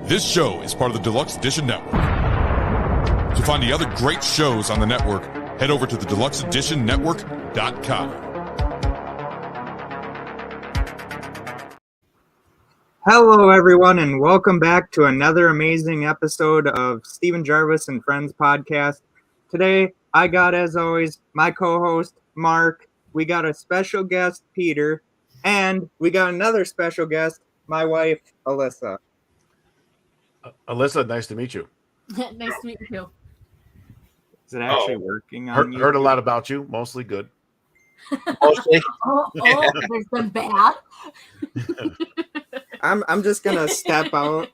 This show is part of the Deluxe Edition Network. To find the other great shows on the network, head over to the deluxeeditionnetwork.com. Hello, everyone, and welcome back to another amazing episode of Stephen Jarvis and Friends podcast. Today, I got, as always, my co-host, Mark. We got a special guest, Peter, and we got another special guest, my wife, Alyssa. Alyssa, nice to meet you. Nice to meet you too. Is it actually working on you? Heard a lot about you, mostly good. Mostly. There's been bad. I'm just gonna step out.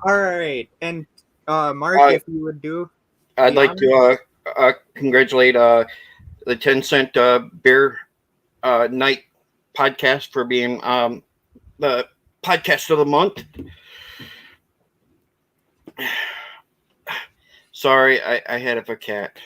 All right, and Mark, if you would do, I'd like to congratulate the 10-cent beer night podcast for being the podcast of the month. Sorry, I had a cat.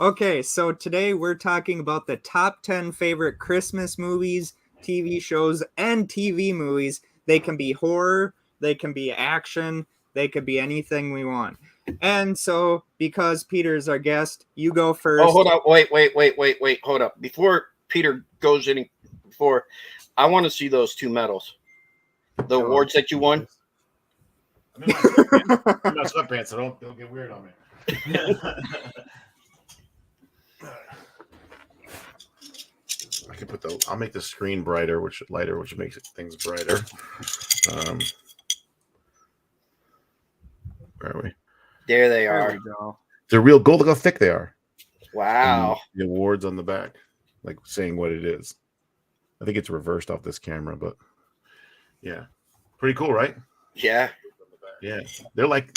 Okay, so today we're talking about the top 10 favorite Christmas movies, TV shows, and TV movies. They can be horror, they can be action, they could be anything we want. And so, because Peter's our guest, you go first. Oh, hold up. Wait. Hold up. Before Peter goes any before, I want to see those two medals. The awards that you won. I'm in my sweatpants, so don't get weird on me. I can I'll make the screen lighter, which makes things brighter. Where are we? There they There are. we go. They're real gold. Look how thick they are. Wow. And the awards on the back, like saying what it is. I think it's reversed off this camera, but yeah, pretty cool, right? Yeah. Yeah, they're like.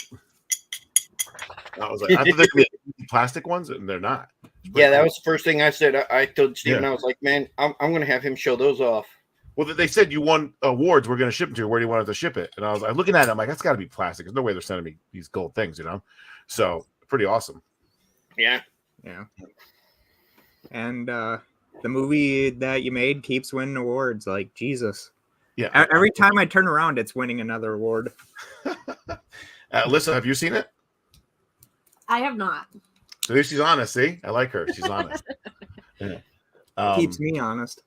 I was like, I thought they'd be plastic ones, and they're not. Yeah, that was the first thing I said. I told Steven, Yeah. I was like, man, I'm going to have him show those off. Well, they said you won awards. We're going to ship them to you. Where do you want us to ship it? And I was like, looking at it, I'm like, that's got to be plastic. There's no way they're sending me these gold things, you know? So pretty awesome. Yeah. Yeah. And the movie that you made keeps winning awards, like Jesus. Yeah. Every time I turn around, it's winning another award. Alyssa, have you seen it? I have not. So she's honest. See, I like her. She's honest. Yeah. Keeps me honest.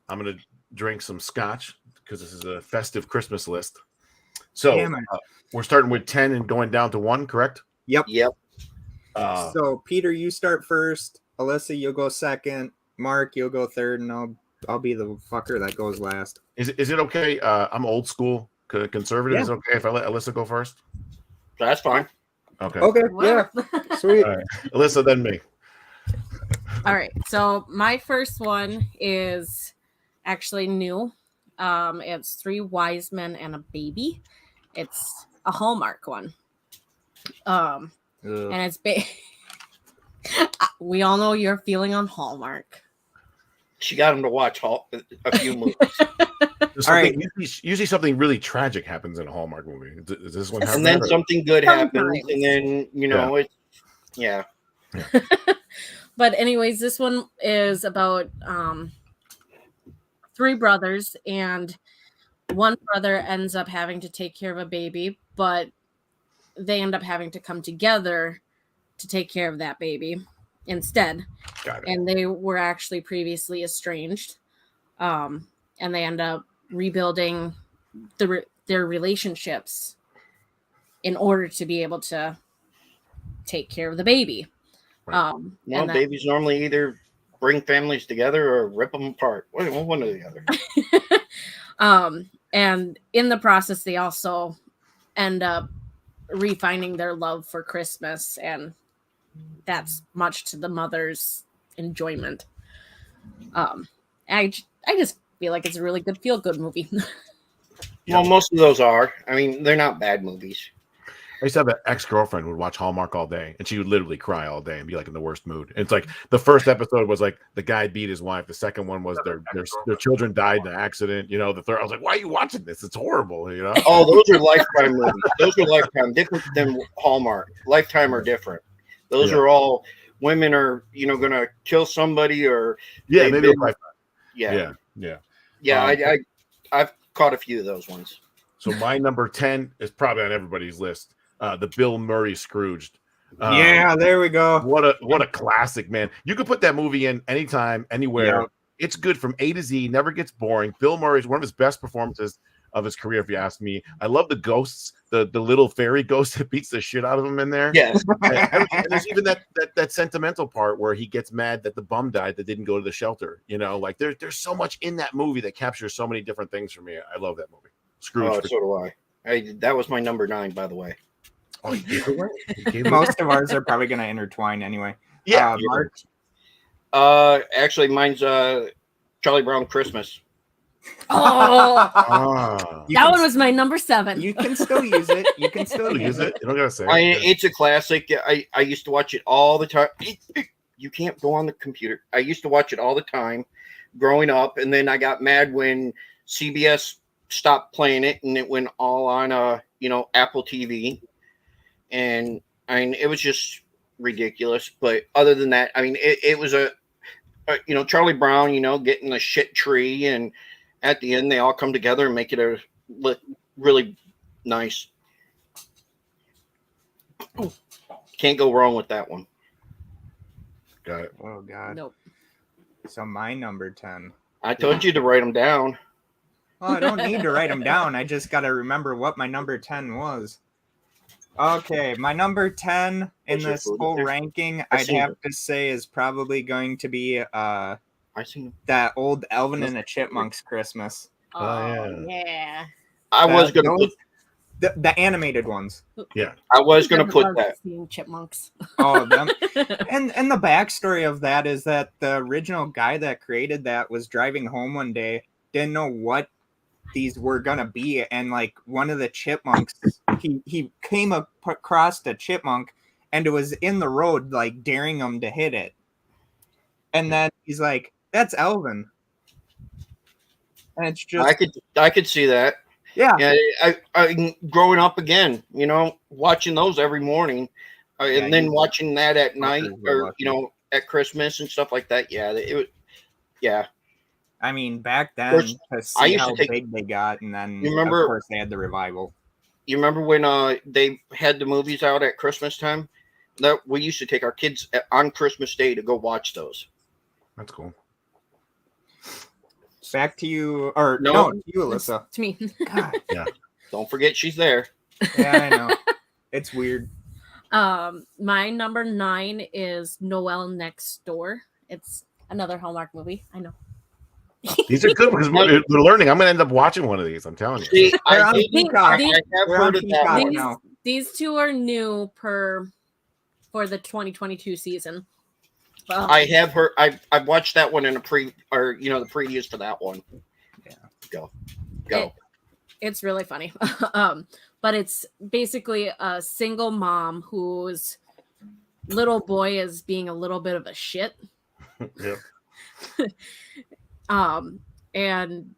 I'm going to drink some scotch because this is a festive Christmas list. So Damn it. we're starting with 10 and going down to 1, correct? Yep. So Peter, you start first. Alyssa, you'll go second. Mark, you'll go third, and I'll be the fucker that goes last. is it okay? I'm old school conservative. Yeah. Is it okay if I let Alyssa go first? That's fine. Okay. Okay. Yeah. Sweet. All right. Alyssa, then me. All right. So my first one is actually new. It's Three Wise Men and a Baby. It's a Hallmark one. And it's we all know you're feeling on Hallmark. She got him to watch a few movies. All right. Usually something really tragic happens in a Hallmark movie. Does this one happen? And then something good happens. Sometimes. And then, yeah. But anyways, this one is about three brothers, and one brother ends up having to take care of a baby, but they end up having to come together to take care of that baby instead. Got it. And they were actually previously estranged, and they end up rebuilding their relationships in order to be able to take care of the baby. Right. Well, babies normally either bring families together or rip them apart. One or the other. And in the process, they also end up refining their love for Christmas, and that's much to the mother's enjoyment. I just feel like it's a really good feel-good movie. Yeah. Well, most of those are. I mean, they're not bad movies. I used to have an ex-girlfriend who would watch Hallmark all day, and she would literally cry all day and be like in the worst mood. And it's like the first episode was like the guy beat his wife. The second one was their children died in an accident. You know, the third, I was like, why are you watching this? It's horrible. You know? Oh, those are Lifetime movies. Those are Lifetime, different than Hallmark. Lifetime are different. Those are all women are, going to kill somebody or maybe yeah. I've caught a few of those ones. So my number 10 is probably on everybody's list. The Bill Murray Scrooged. Yeah, there we go. What a classic, man. You could put that movie in anytime, anywhere. Yep. It's good from A to Z, never gets boring. Bill Murray is one of his best performances of his career, if you ask me. I love the ghosts, the little fairy ghost that beats the shit out of him in there. Yes. And there's even that sentimental part where he gets mad that the bum died that didn't go to the shelter. You know, like there's so much in that movie that captures so many different things for me. I love that movie. Scrooge. Oh, so do I. That was my number 9, by the way. Oh, you gave it away? You gave it away? Most of ours are probably going to intertwine anyway. Yeah. Mark? Actually, mine's Charlie Brown Christmas. Oh, Ah. You that can- one was my number 7. You can still use it. You can still Still use it. You don't gotta say It's a classic. I used to watch it all the time. You can't go on the computer. I used to watch it all the time growing up, and then I got mad when CBS stopped playing it and it went all on Apple TV. And I mean, it was just ridiculous. But other than that, I mean, it was a Charlie Brown, getting a shit tree, and at the end they all come together and make it really nice. Can't go wrong with that one. Got it. Oh, God. Nope. So my number 10. I told you to write them down. Well, I don't need to write them down. I just got to remember what my number 10 was. Okay, my number 10 in What's your this food whole there? ranking, I I'd seen have it. to say is probably going to be I seen. that old Alvin and the Chipmunks Christmas. Oh, yeah. I was That- gonna those- put. the animated ones. I was gonna put Love that. seeing chipmunks. All of them. And the backstory of that is that the original guy that created that was driving home one day, didn't know what these were gonna be, and like one of the chipmunks, he came across a chipmunk, and it was in the road, like daring him to hit it, and then he's like, "That's Elvin," and it's just I could see that. yeah. Yeah, I growing up again, watching those every morning, Yeah, and then you- watching that at night, were or lucky. at Christmas and stuff like that. Yeah, it was. Yeah, I mean, back then Course, to I see used to how take- big they got, and then You remember- of course they had the revival. you remember when they had the movies out at Christmas time? That we used to take our kids on Christmas Day to go watch those. That's cool. Back to you, or No. no, to you, Alyssa. To me. God, Don't forget she's there. yeah, I know. It's weird. My number 9 is Noel Next Door. It's another Hallmark movie. I know. These are good because we're learning. I'm gonna end up watching one of these. I'm telling you. See, They're I, on did- Peacock. I have They're heard on of that Peacock. one. These, know. these two are new for the 2022 season. I have heard. I've watched that one in the previews for that one. Yeah. Go. It's really funny. But it's basically a single mom whose little boy is being a little bit of a shit. Yep. And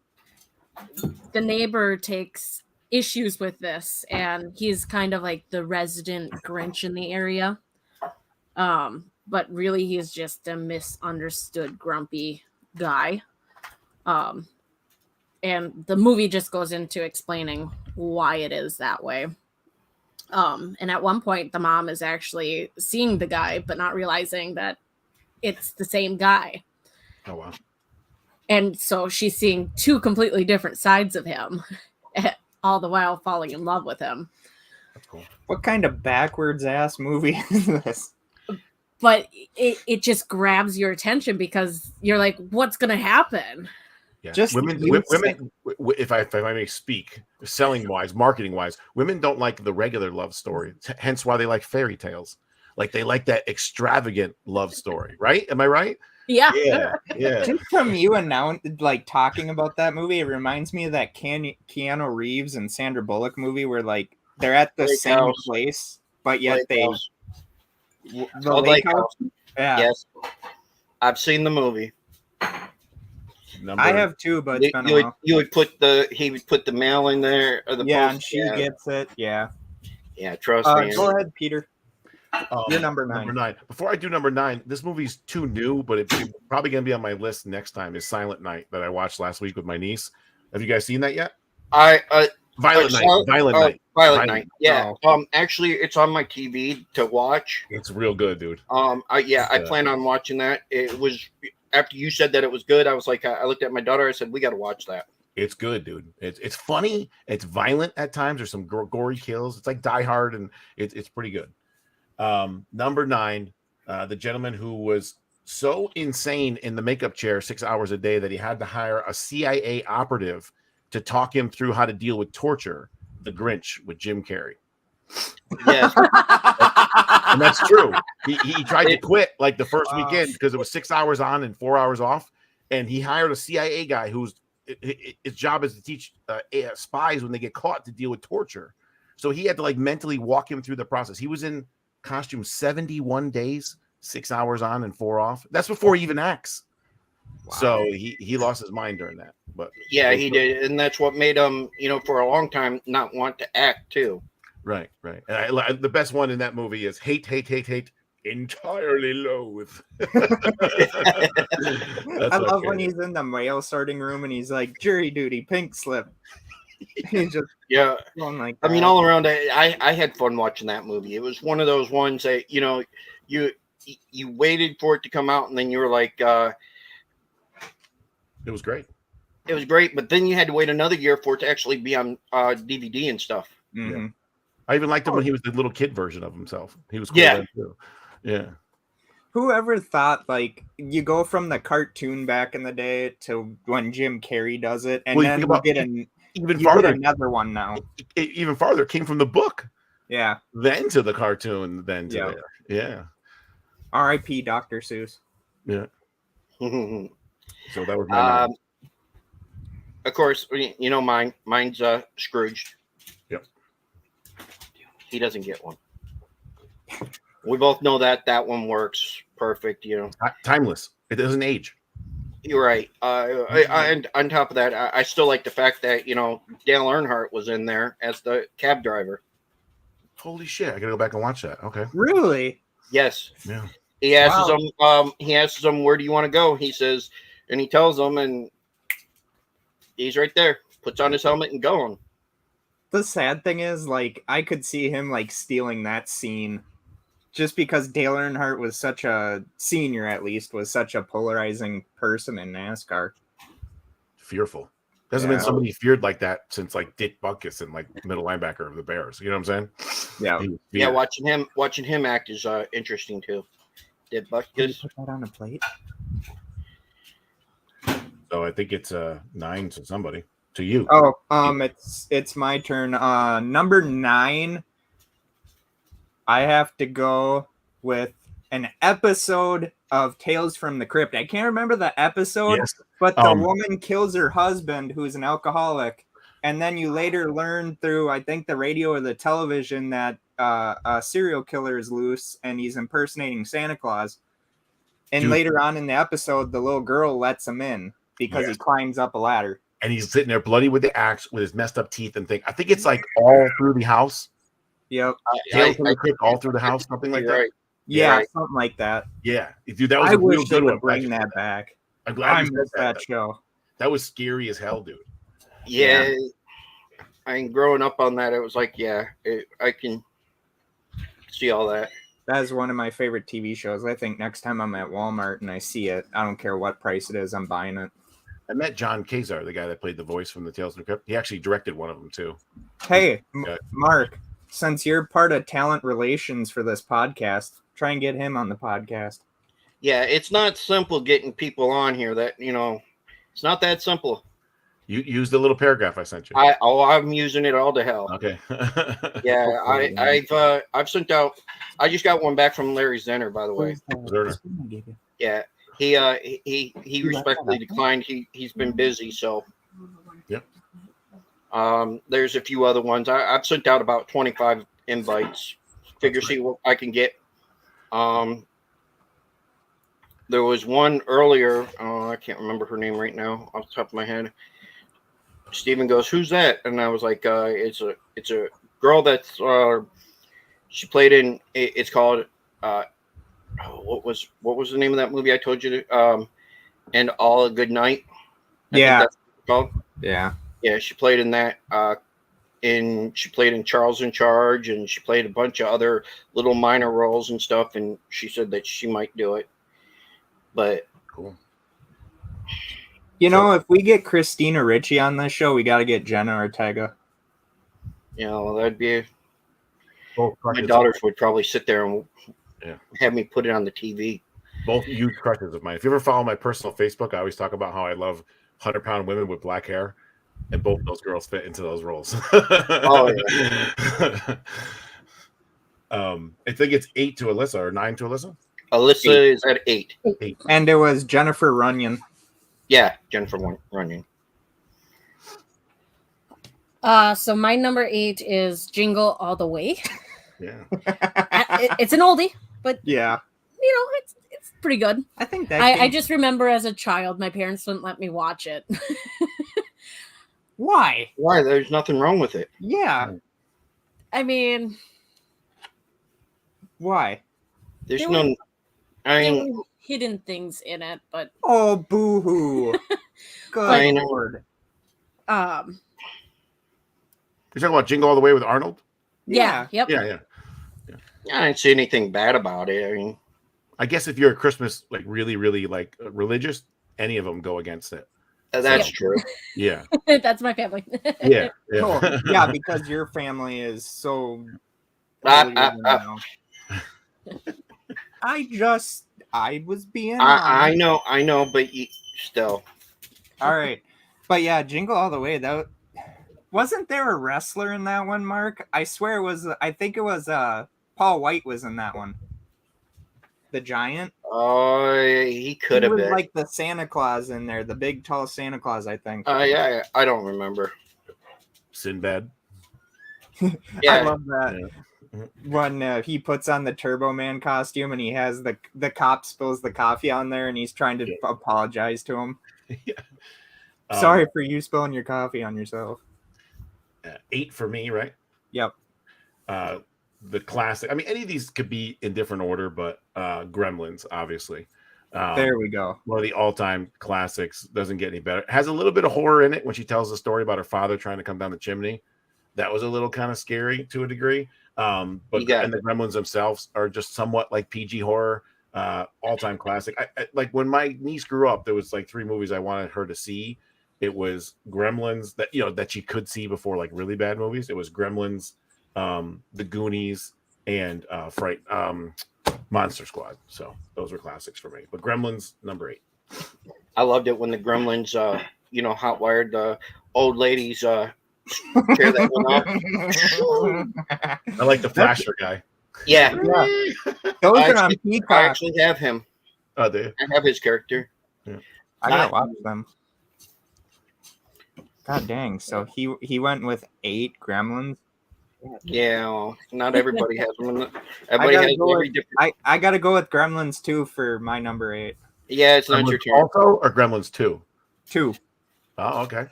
the neighbor takes issues with this, and he's kind of like the resident Grinch in the area. But really he's just a misunderstood grumpy guy. And the movie just goes into explaining why it is that way. And at one point the mom is actually seeing the guy but not realizing that it's the same guy. Oh wow. And so she's seeing two completely different sides of him, all the while falling in love with him. That's cool. What kind of backwards ass movie is this? But it just grabs your attention because you're like, what's going to happen? Yeah. Just women. you Women. If I may speak, selling wise, marketing wise, women don't like the regular love story. Hence why they like fairy tales. Like they like that extravagant love story, right? Am I right? Yeah. Yeah. Just from you and now, like talking about that movie, it reminds me of that Keanu Reeves and Sandra Bullock movie where like they're at the Lake same House. place, but yet Lake they House. the Oh, lake Lake house. Yeah, Yes, I've seen the movie. Number, I have too, but it's been a while. He would put the mail in there, or the Yeah, post. and she gets it. Yeah. Trust me. Go ahead, Peter. You're number Number 9. 9. Before I do number 9, this movie's too new, but it's probably gonna be on my list next time. Is Silent Night that I watched last week with my niece. Have you guys seen that yet? I Violent Night. Violent Night. Yeah. Actually, it's on my TV to watch. It's real good, dude. I plan on watching that. It was after you said that it was good. I was like, I looked at my daughter. I said, we got to watch that. It's good, dude. It's funny. It's violent at times. There's some gory kills. It's like Die Hard, and it's pretty good. Number 9, the gentleman who was so insane in the makeup chair 6 hours a day that he had to hire a CIA operative to talk him through how to deal with torture. The Grinch with Jim Carrey. Yes. And that's true. He tried to quit like the first weekend because it was 6 hours on and 4 hours off. And he hired a CIA guy whose job is to teach spies when they get caught to deal with torture. So he had to like mentally walk him through the process. He was in costume 71 days, 6 hours on and 4 off. That's before he even acts. Wow. So he lost his mind during that. But yeah, he did. And that's what made him, for a long time not want to act too. Right. And the best one in that movie is hate, entirely loathe. I love when he's in the mail sorting room and he's like, jury duty, pink slip. He's just going like that. I mean, all around, I had fun watching that movie. It was one of those ones that, you waited for it to come out and then you were like, it was great. It was great, but then you had to wait another year for it to actually be on DVD and stuff. Mm-hmm. Yeah. I even liked him when he was the little kid version of himself. He was cool then too. Yeah. Whoever thought like you go from the cartoon back in the day to when Jim Carrey does it, and then you get another one now. Even farther, came from the book. Yeah. Then to the cartoon. Then to there. Yeah. R.I.P. Dr. Seuss. Yeah. So that was my of course, mine's Scrooged. Yep. He doesn't get one. We both know that one works perfect, Timeless. It doesn't age. You're right. And on top of that, I still like the fact that, Dale Earnhardt was in there as the cab driver. Holy shit. I gotta go back and watch that. Okay. Really? Yes. Yeah. He asks him, where do you want to go? He says, and he tells him, and he's right there, puts on his helmet and going. The sad thing is, like, I could see him like stealing that scene just because Dale Earnhardt was such a senior, at least, was such a polarizing person in NASCAR. Fearful. Hasn't been somebody feared like that since like Dick Butkus and like middle linebacker of the Bears. You know what I'm saying? Yeah. Watching him act is interesting too. Dick Butkus. Can you put that on a plate? So I think it's 9 to somebody. To you. Oh, it's my turn. Number 9. I have to go with an episode of Tales from the Crypt. I can't remember the episode, but the woman kills her husband, who's an alcoholic, and then you later learn through, I think, the radio or the television that a serial killer is loose and he's impersonating Santa Claus. And later on in the episode, the little girl lets him in because he climbs up a ladder. And he's sitting there bloody with the axe with his messed up teeth and I think it's like all through the house. Yep. Tales from the Crypt all through the house, something like that. Right. Yeah, something like that. Yeah. Dude, that was I a real wish good they one. would bring that back. I'm glad I you missed said that show. That was scary as hell, dude. Yeah. I mean, growing up on that, it was like, I can see all that. That is one of my favorite TV shows. I think next time I'm at Walmart and I see it, I don't care what price it is, I'm buying it. I met John Kazar, the guy that played the voice from the Tales from the Crypt. He actually directed one of them too. Hey, Mark, since you're part of talent relations for this podcast, try and get him on the podcast. Yeah, it's not simple getting people on here that, it's not that simple. You used the little paragraph I sent you. I'm using it all to hell. Okay. Yeah, I've sent out. I just got one back from Larry Zenner, by the way. Yeah, he respectfully declined. He's been busy, so. Yep. There's a few other ones. I've sent out about 25 invites. See what I can get. There was one earlier. I can't remember her name right now off the top of my head. Steven goes, "Who's that?" And I was like, "It's a girl that's she played in. It's called what was the name of that movie I told you to? And All a Good Night." I think that's what it's called. Yeah. Yeah, she played in that. she played in Charles in Charge, and she played a bunch of other little minor roles and stuff. And she said that she might do it. But Cool. You know, if we get Christina Ricci on this show, we got to get Jenna Ortega. you know, that'd be Both my crushes daughters would probably sit there and Yeah. have me put it on the TV. both huge crushes of mine. If you ever follow my personal Facebook, I always talk about how I love 100-pound women with black hair, and both those girls fit into those roles. Oh, yeah. I think it's 8 to Alyssa or 9 to Alyssa. Alyssa is at 8. And it was Jennifer Runyon. Yeah, Jennifer Runyon. So my number 8 is Jingle All the Way. Yeah. It's an oldie, but Yeah, you know, it's pretty good. I think that. I just remember as a child, my parents wouldn't let me watch it. Why? Why? There's nothing wrong with it. Yeah, I mean, why? There's There no. I there mean, were hidden things in it, but Oh, boo-hoo. Good I know. Lord. You're talking about Jingle All the Way with Arnold? yeah, yep. Yeah. I didn't see anything bad about it. I mean, I guess if you're a Christmas like really, really like religious, any of them go against it. that's Yep. true. Yeah. That's my family. Yeah. Oh, yeah, because your family is so. I I was being. I honest. know, but still. All right, but yeah, Jingle All the Way. That wasn't there a wrestler in that one, Mark? I swear it was. I think it was. Paul White was in that one. The Giant. Oh, he could He have was been. like the Santa Claus in there, the big tall Santa Claus. I think. Yeah, I don't remember. Sinbad. I Yeah, love that. When he puts on the Turbo Man costume and he has the cop spills the coffee on there and he's trying to apologize to him. Sorry for you spilling your coffee on yourself. 8 for me, right? Yep. The classic. I mean, any of these could be in different order, but Gremlins, obviously. There we go. One of the all-time classics. Doesn't get any better. It has a little bit of horror in it when she tells the story about her father trying to come down the chimney. That was a little kind of scary to a degree. But and the Gremlins themselves are just somewhat like PG horror. All-time classic. I like when my niece grew up, there was like 3 movies I wanted her to see. It was Gremlins that she could see before like really bad movies. It was Gremlins, The Goonies, and Monster Squad. So those were classics for me. But Gremlins number 8. I loved it when the Gremlins, hotwired the old ladies chair that went off. I like the flasher guy. Yeah, Those I are on actually- I Peacock. actually have him. Oh, they. I have his character. I gotta watch them. God dang! So he went with 8 Gremlins. Yeah, well, not everybody has them. Everybody gotta has go every with- different. I gotta go with Gremlins 2 for my number 8. Yeah, it's not your Gremlins turn. also or Gremlins 2? 2. Oh, okay.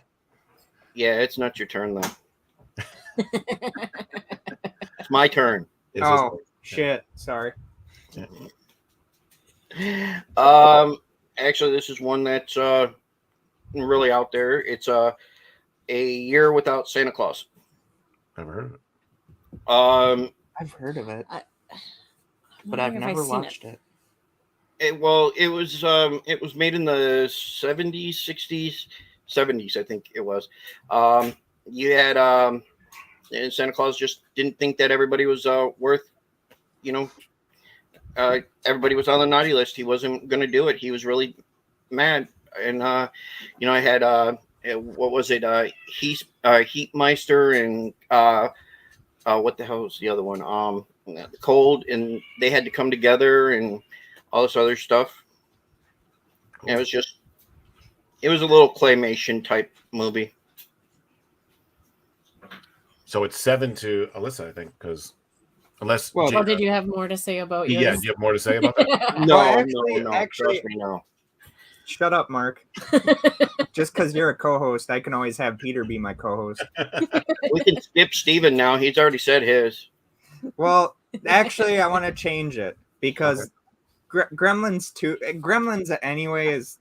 Yeah, it's not your turn though. It's my turn. Is Oh shit! Sorry. Actually, this is one that's really out there. It's a year without Santa Claus. Never heard of it. I've heard of it, I'm but I've wondering if never seen watched it. It was made in the 70s, 60s, 70s, I think it was. You had and Santa Claus just didn't think that everybody was worth, everybody was on the naughty list. He wasn't going to do it. He was really mad. And I had what was it? Heatmeister and what the hell was the other one? The Cold, and they had to come together and all this other stuff. Cool. And it was a little claymation type movie. So it's 7 to Alyssa, I think, because unless Well, Well, did you have more to say about yours? yeah, do you have more to say about that? No, Well, no. actually- Trust me, no. Shut up, Mark. Just because you're a co-host, I can always have Peter be my co-host. We can skip Steven now. He's already said his. Well, actually, I want to change it because Gremlins 2, Gremlins anyway is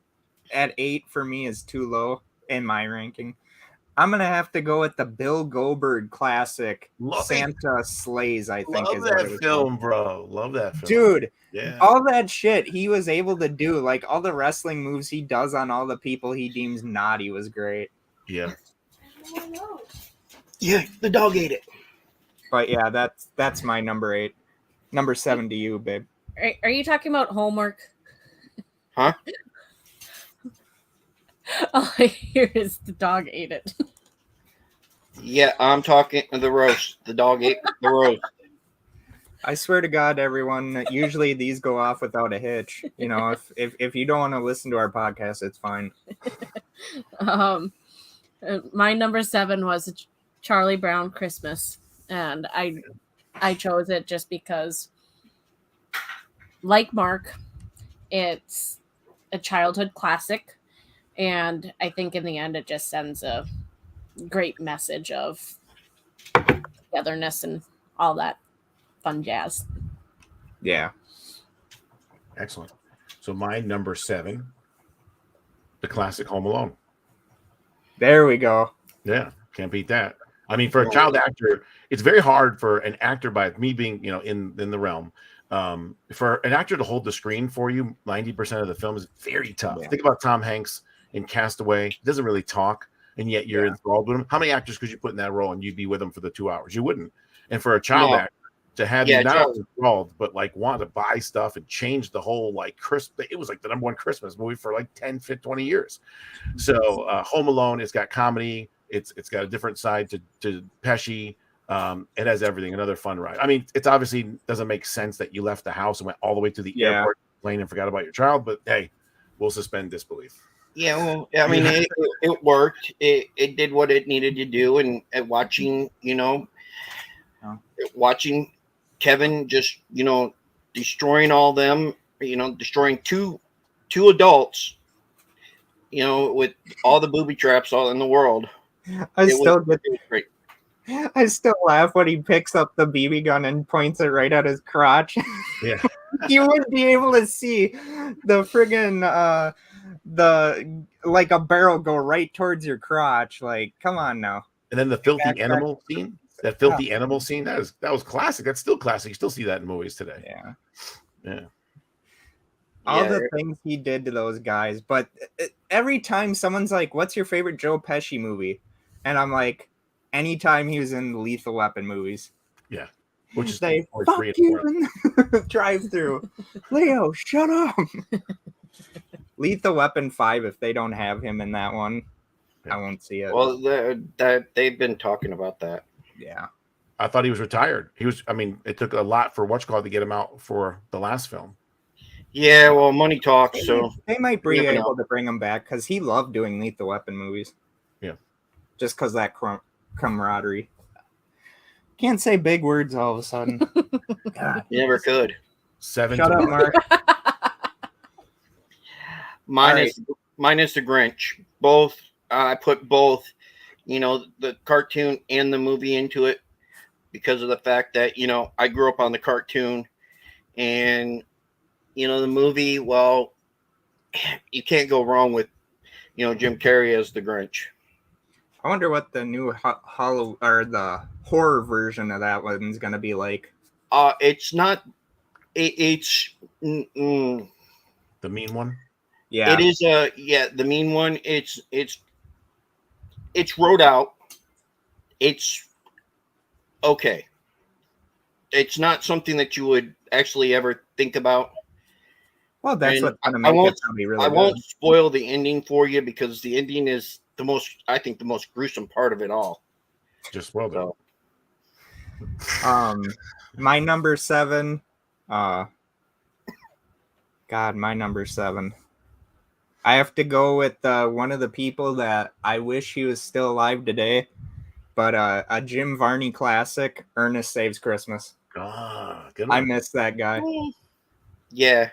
at 8 for me is too low in my ranking. I'm gonna have to go with the Bill Goldberg classic Love it. Santa Slays. I think Love is what it that was film, bro. Love that film. Dude, Yeah. all that shit he was able to do, like all the wrestling moves he does on all the people he deems naughty, was great. Yeah. Yeah, the dog ate it. But yeah, that's my number 8. Number 7 to you, babe. Are you talking about homework? Huh? All I hear is the dog ate it. Yeah, I'm talking the roast. The dog ate the roast. I swear to God, everyone. Usually these go off without a hitch. You know, if you don't want to listen to our podcast, it's fine. My number 7 was Charlie Brown Christmas, and I chose it just because, like Mark, it's a childhood classic, and I think in the end it just sends a great message of togetherness and all that fun jazz. Yeah. Excellent. So my number 7, the classic Home Alone. There we go. Yeah, can't beat that. I mean, for a child actor, it's very hard for an actor, by me being, in the realm, for an actor to hold the screen for you 90% of the film is very tough. Yeah. Think about Tom Hanks in Castaway. He doesn't really talk, and yet you're enthralled with him. How many actors could you put in that role and you'd be with him for the 2 hours? You wouldn't. And for a child actor to have you not only enthralled, but like want to buy stuff and change the whole it was like the number 1 Christmas movie for like 10, 15, 20 years. So Home Alone, it's got comedy. It's got a different side to Pesci. It has everything. Another fun ride. I mean, it's obviously doesn't make sense that you left the house and went all the way to the airport plane and forgot about your child. But hey, we'll suspend disbelief. Yeah, well, I mean, it worked. It did what it needed to do, and watching, watching Kevin just, destroying all them, destroying two adults, with all the booby traps all in the world. I still laugh when he picks up the BB gun and points it right at his crotch. Yeah. You wouldn't be able to see the friggin' like a barrel go right towards your crotch. Like, come on now. And then the filthy animal scene. That filthy animal scene, that was classic. That's still classic. You still see that in movies today. Yeah. Yeah. All the things he did to those guys. But every time someone's like, what's your favorite Joe Pesci movie? And I'm like, anytime he was in the Lethal Weapon movies. Yeah. Which is they fuck you in the drive-through. Leo, shut up. Lethal Weapon 5, if they don't have him in that one, I won't see it. Well, they've been talking about that. Yeah. I thought he was retired. It took a lot for Whatchcall to get him out for the last film. Yeah, well, money talks, so they might be able to bring him back because he loved doing Lethal Weapon movies. Yeah. Just because that camaraderie. Can't say big words all of a sudden. God. You never could. 7. Shut up, Mark. Mine is the Grinch. Both. I put both, the cartoon and the movie into it because of the fact that, I grew up on the cartoon and, the movie, well, you can't go wrong with, Jim Carrey as the Grinch. I wonder what the new the horror version of that one's going to be like. It's not, it's the mean one. Yeah. It is the mean one. It's wrote out. It's okay. It's not something that you would actually ever think about. Well, that's and what's going to make it be really good. Won't spoil the ending for you because the ending is the most gruesome part of it all. Just spoiled it. My number 7. My number 7. I have to go with one of the people that I wish he was still alive today, but a Jim Varney classic, Ernest Saves Christmas. Good one. I miss that guy. Yeah.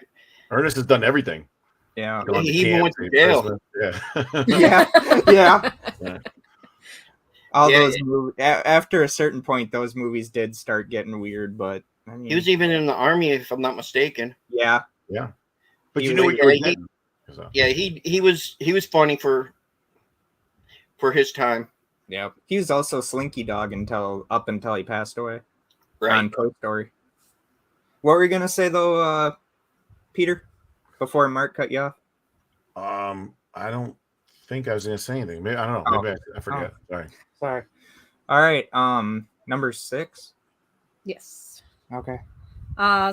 Ernest has done everything. Yeah. He even went to jail. Yeah. Yeah. Those movies, after a certain point, those movies did start getting weird, but I mean, he was even in the army, if I'm not mistaken. Yeah. Yeah. But you knew what you were getting. Yeah, he was funny for his time. Yeah, he was also Slinky Dog until he passed away Right. on Toy Story. What were you gonna say though, Peter? Before Mark cut you off. I don't think I was gonna say anything. Maybe I don't know. Maybe I forget. Sorry. Sorry. All right. Number 6. Yes. Okay.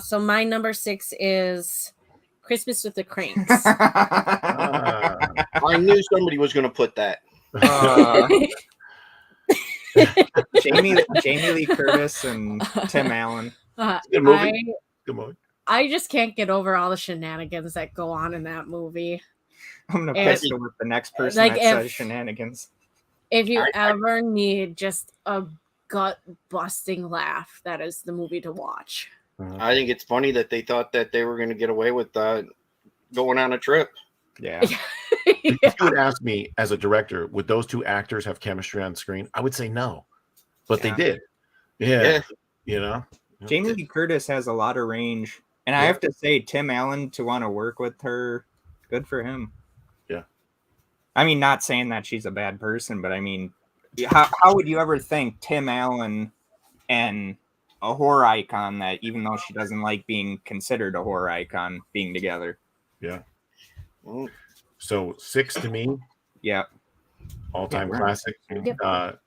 So my number 6 is Christmas with the Cranks. I knew somebody was going to put that. Jamie Lee Curtis and Tim Allen. Good movie. Good movie. I just can't get over all the shenanigans that go on in that movie. I'm gonna And- pistol with the next person Like, that says shenanigans. If you ever need just a gut-busting laugh, that is the movie to watch. I think it's funny that they thought that they were going to get away with going on a trip. Yeah. If you would ask me as a director, would those two actors have chemistry on screen? I would say no, but they did. Yeah. You know, Jamie Lee Curtis has a lot of range, and I have to say, Tim Allen to want to work with her, good for him. Yeah. I mean, not saying that she's a bad person, but I mean, how would you ever think Tim Allen and a horror icon that, even though she doesn't like being considered a horror icon, being together? Yeah. Mm. So 6 to me, Yeah. all-time Yeah. classic.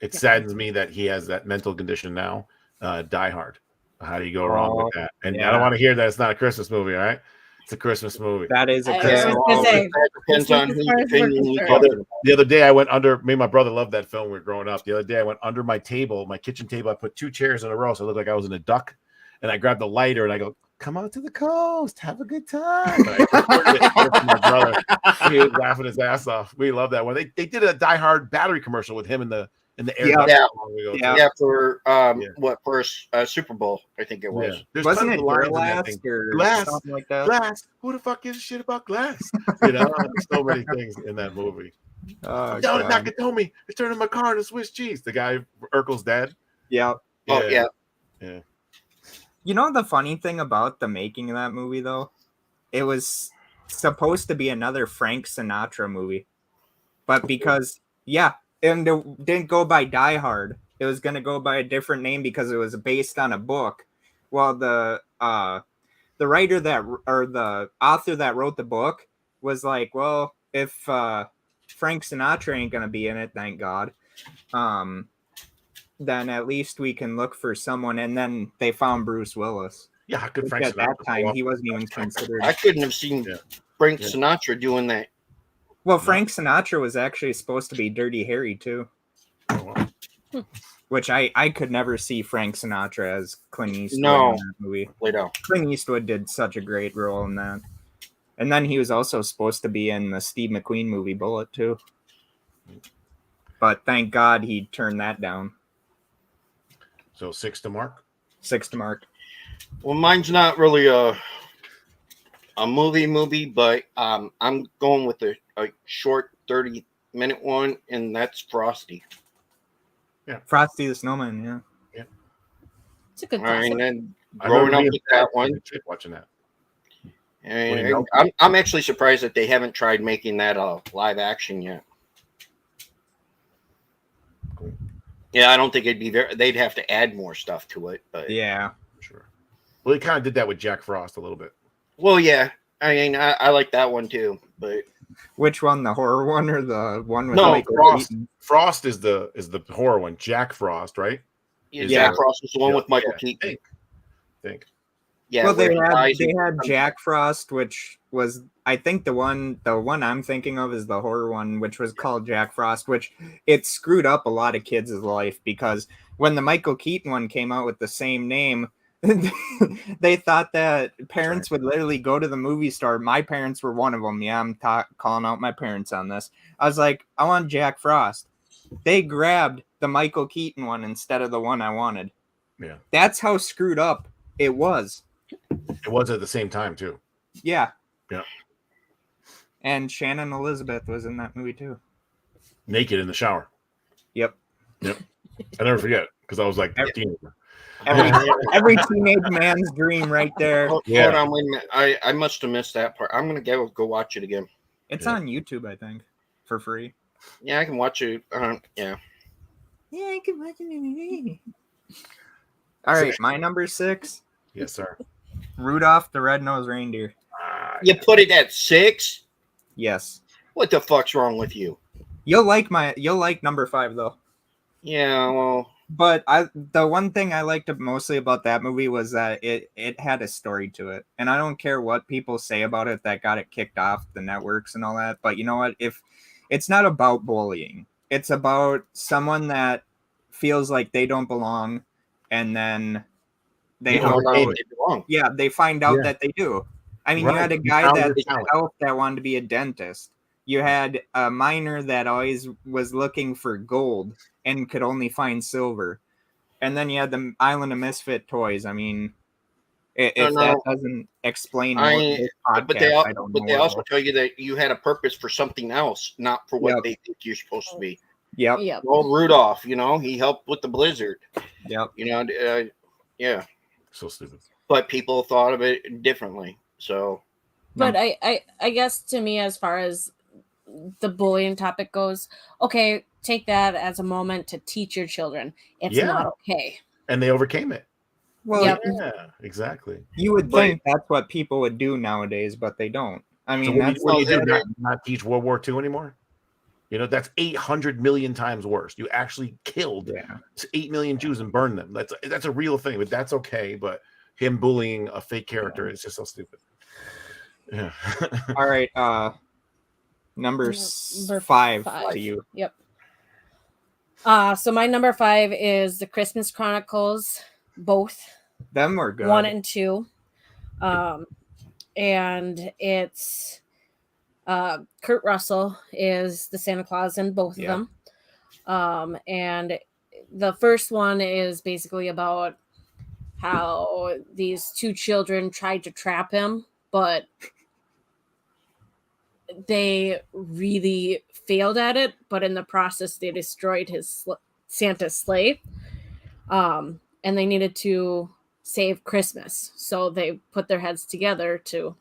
It saddens me that he has that mental condition now. Die Hard. How do you go wrong with that? And I don't want to hear that it's not a Christmas movie. All right, it's a Christmas movie. That is a I Christmas was gonna say, That depends on whose opinion you talk about. The other day, I went under. Me and my brother loved that film. We were growing up. The other day, I went under my table, my kitchen table. I put 2 chairs in a row, so it looked like I was in a duck. And I grabbed the lighter and I go, "Come out to the coast, have a good time." And I recorded it for my brother. He was laughing his ass off. We love that one. They did a Die Hard battery commercial with him in the air. Yeah. For for Super Bowl, I think it was. Yeah. There's Wasn't tons it of lines in that Glass thing. or Glass. something like that? Glass. Who the fuck gives a shit about glass? You know, there's so many things in that movie. Oh, Down God. at Nakatomi, it's turning my car to Swiss cheese. The guy, Urkel's dad. Yeah. Oh yeah. Yeah. You know the funny thing about the making of that movie, though? It was supposed to be another Frank Sinatra movie. But because, and it didn't go by Die Hard. It was going to go by a different name because it was based on a book. Well, the writer the author that wrote the book was like, well, if Frank Sinatra ain't going to be in it, thank God, then at least we can look for someone. And then they found Bruce Willis. Yeah, how could Which Frank at that Sinatra time, pull he off- wasn't even considered. I couldn't have seen Frank Sinatra doing that. Well, Frank Sinatra was actually supposed to be Dirty Harry, too. Oh, wow. Which I could never see Frank Sinatra as Clint Eastwood No. in that movie. Laid out. Clint Eastwood did such a great role in that. And then he was also supposed to be in the Steve McQueen movie Bullet, too. But thank God he turned that down. So 6 to Mark. 6 to Mark. Well, mine's not really a movie, but I'm going with a short 30-minute one, and that's Frosty. Frosty the Snowman, yeah. It's a good I classic. mean, then I growing remember up being with that one, watching that. and I'm actually surprised that they haven't tried making that a live action yet. Cool. Yeah, I don't think it'd be very. They'd have to add more stuff to it, but Yeah. Sure. Well, he kind of did that with Jack Frost a little bit. well, yeah. I mean, I like that one too, but Which one, the horror one or the one with No, Michael Frost. Keaton? Frost is the horror one. Jack Frost, right? yeah, Yeah. Jack Frost was the one with Michael Yeah. Keaton. I think. Yeah, Well, where they he had dies they and- had Jack Frost, which was, I think the one I'm thinking of is the horror one, which was called Jack Frost, which it screwed up a lot of kids' life because when the Michael Keaton one came out with the same name, they thought that parents would literally go to the movie store. My parents were one of them. Yeah, I'm calling out my parents on this. I was like, I want Jack Frost. They grabbed the Michael Keaton one instead of the one I wanted. Yeah. That's how screwed up it was. It was at the same time too. Yeah. Yeah. And Shannon Elizabeth was in that movie too. Naked in the shower. Yep. I never forget because I was like a teenager. Every teenage man's dream right there. Hold on, wait a minute. I must have missed that part. I'm gonna go watch it again. It's Yeah. on YouTube, I think, for free. Yeah, I can watch it. Yeah. Yeah, I can watch it. All right, my number 6, Yes, sir. Rudolph the Red-Nosed Reindeer. You put it at 6? Yes. What the fuck's wrong with you? You'll like number 5 though. Yeah, well, But the one thing I liked mostly about that movie was that it had a story to it. And I don't care what people say about it that got it kicked off the networks and all that, but you know what? If it's not about bullying, it's about someone that feels like they don't belong, and then they You have know, they did wrong. they find out Yeah. that they do. I mean, Right. you had a You guy found that your talent. that wanted to be a dentist. You had a miner that always was looking for gold and could only find silver. And then you had the Island of Misfit Toys. I mean, if No. that doesn't explain this But they, podcast, I don't know. but they also tell you that you had a purpose for something else, not for what Yep. they think you're supposed to be. Yep. Yep. Well, Rudolph, he helped with the blizzard. Yep. Yeah. So stupid. But people thought of it differently. So But I guess to me, as far as the bullying topic goes, okay, take that as a moment to teach your children it's Yeah. not okay. And they overcame it. Well, Yep. Yeah, exactly. you would But- think that's what people would do nowadays, but they don't. I So mean, what, that's what do you do? well, Not teach World War II anymore? That's 800 million times worse. You actually killed yeah. 8 million Jews and burned them. That's a real thing, but that's okay. But him bullying a fake character is just so stupid. Yeah. All right. Number 5 5. to you. Yep. So my number 5 is the Christmas Chronicles, both Them were good. 1 and 2. And it's Kurt Russell is the Santa Claus in both of Yeah. them. And the first one is basically about how these 2 children tried to trap him, but they really failed at it. But in the process, they destroyed his Santa's sleigh. And they needed to save Christmas. So they put their heads together to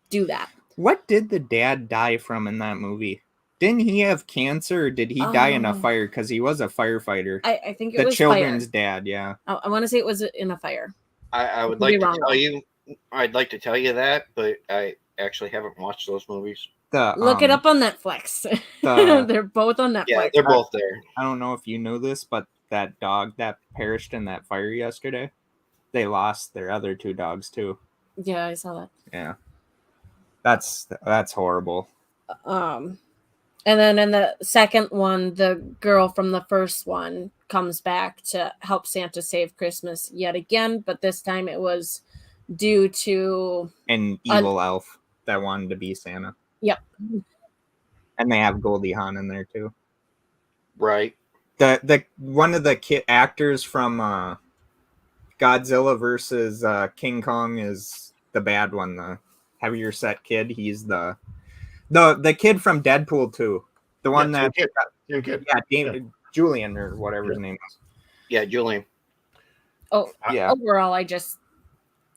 do that. What did the dad die from in that movie? Didn't he have cancer, or did he die in a fire? Because he was a firefighter. I think it The was children's fire. dad, yeah. I want to say it was in a fire. I would Could be like to wrong, tell though. you, I'd like to tell you that, but I actually haven't watched those movies. Look it up on Netflix. the- They're both on Netflix. Yeah, they're both there. I don't know if you know this, but that dog that perished in that fire yesterday, they lost their other 2 dogs too. Yeah, I saw that. Yeah. That's horrible. And then in the second one, the girl from the first one comes back to help Santa save Christmas yet again, but this time it was due to An evil elf that wanted to be Santa. Yep. And they have Goldie Hawn in there too. Right. The one of the actors from Godzilla versus King Kong is the bad one, the heavier set kid. He's the kid from Deadpool 2. The one Yeah, that same kid. Julian or whatever his name is. Yeah, Julian. Yeah. overall, I just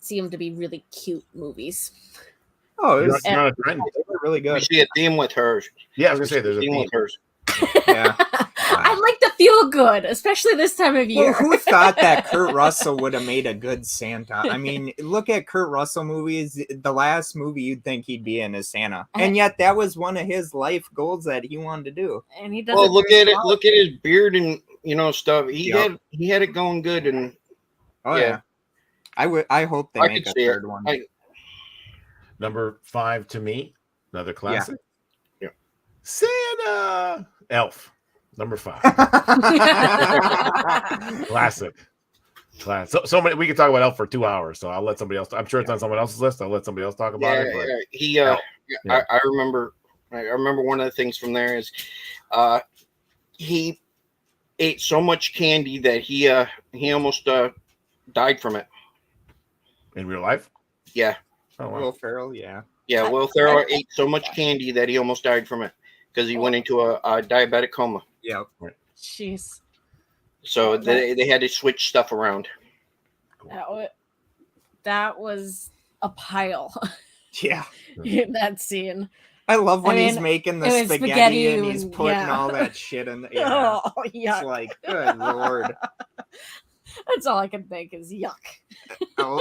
see them to be really cute movies. Oh, it You're was, not, you're not a trend. they were really We good. see a theme with hers. Yeah, I was gonna say there's a theme theme. with hers. Yeah. I like to feel good, especially this time of year. Well, who thought that Kurt Russell would have made a good Santa? I mean, look at Kurt Russell movies. The last movie you'd think he'd be in is Santa, and yet that was one of his life goals that he wanted to do. And he does. Well, it look very at it. well. Look at his beard and stuff. He Yep. had it going good, and Oh Yeah. yeah. I hope they I make could a see it. third one. Number 5 to me, another classic. Yeah. Santa Elf. Number 5. Classic. So many. We could talk about Elf for 2 hours. So I'll let somebody else. I'm sure it's on someone else's list. I'll let somebody else talk about it. But he. Yeah. I remember. I remember one of the things from there is, he ate so much candy that he almost died from it. in real life. Yeah, Oh wow. Will Ferrell, yeah. yeah. Will Ferrell ate so much candy that he almost died from it because he went into a diabetic coma. Yeah. Jeez. So they had to switch stuff around. That was a pile. Yeah. In that scene. I love when I he's mean, making the it was spaghetti, spaghetti and he's and- putting yeah. all that shit in. Yeah, Oh, it's yuck. like, good lord. That's all I can think is yuck.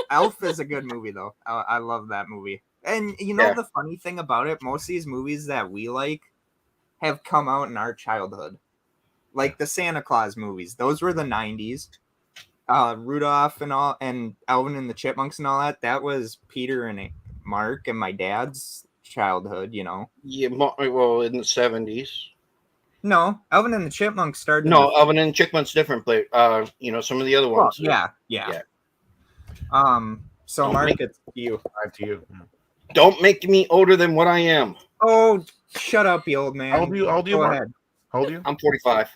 Elf is a good movie though. I love that movie. And you know Yeah. the funny thing about it, most of these movies that we like have come out in our childhood. Like the Santa Claus movies. Those were the 90s. Rudolph and all, and Alvin and the Chipmunks and all that. That was Peter and Mark and my dad's childhood, you know. Yeah, well, in the 70s. No, Alvin and the Chipmunks started No, Alvin and Chickman's different, but some of the other well, ones. yeah. So Don't Mark, make- it's you. 5 to you. Don't make me older than what I am. Oh, shut up, you old man. How old are you, Go Mark? ahead. How old are you? I'm 45.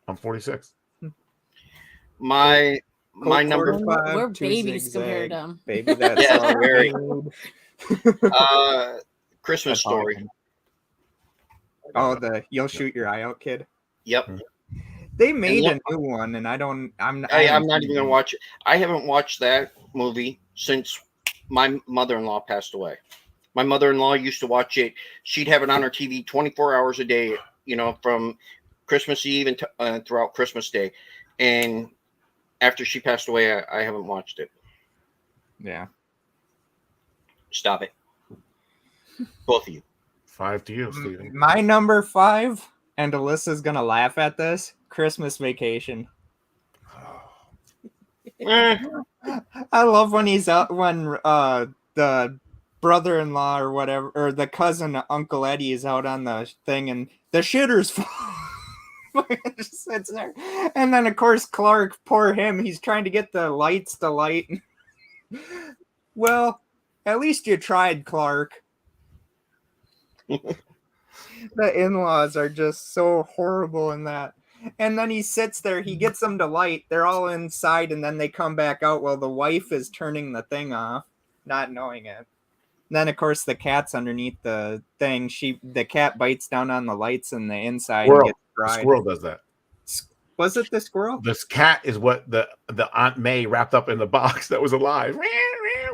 I'm 46. My Colt number, Quarter. We're 5, 2 babies zigzag. compared to them. Baby, that's Yeah, all very. I need. Christmas That's all I Story. can- Oh, the you'll shoot your eye out, kid. Yep. They made And a new one, and I'm I'm haven't not seen even gonna it. watch it. I haven't watched that movie since my mother-in-law passed away. My mother-in-law used to watch it. She'd have it on her TV 24 hours a day, from Christmas Eve and throughout Christmas Day. And after she passed away, I haven't watched it. Yeah. Stop it. Both of you. 5 to you, Steven. My number 5, and Alyssa's gonna laugh at this. Christmas Vacation. Eh, I love when he's out when the brother-in-law or whatever, or the cousin Uncle Eddie is out on the thing, and the shitter's full. Just sits there, and then of course Clark, poor him, he's trying to get the lights to light. Well, at least you tried, Clark. The in-laws are just so horrible in that. And then he sits there, he gets them to light, they're all inside, and then they come back out while the wife is turning the thing off, not knowing it. And then of course the cat's underneath the thing. The cat bites down on the lights in the inside Squirrel. and gets The fried. squirrel does that. Was it the squirrel? This cat is what the Aunt May wrapped up in the box that was alive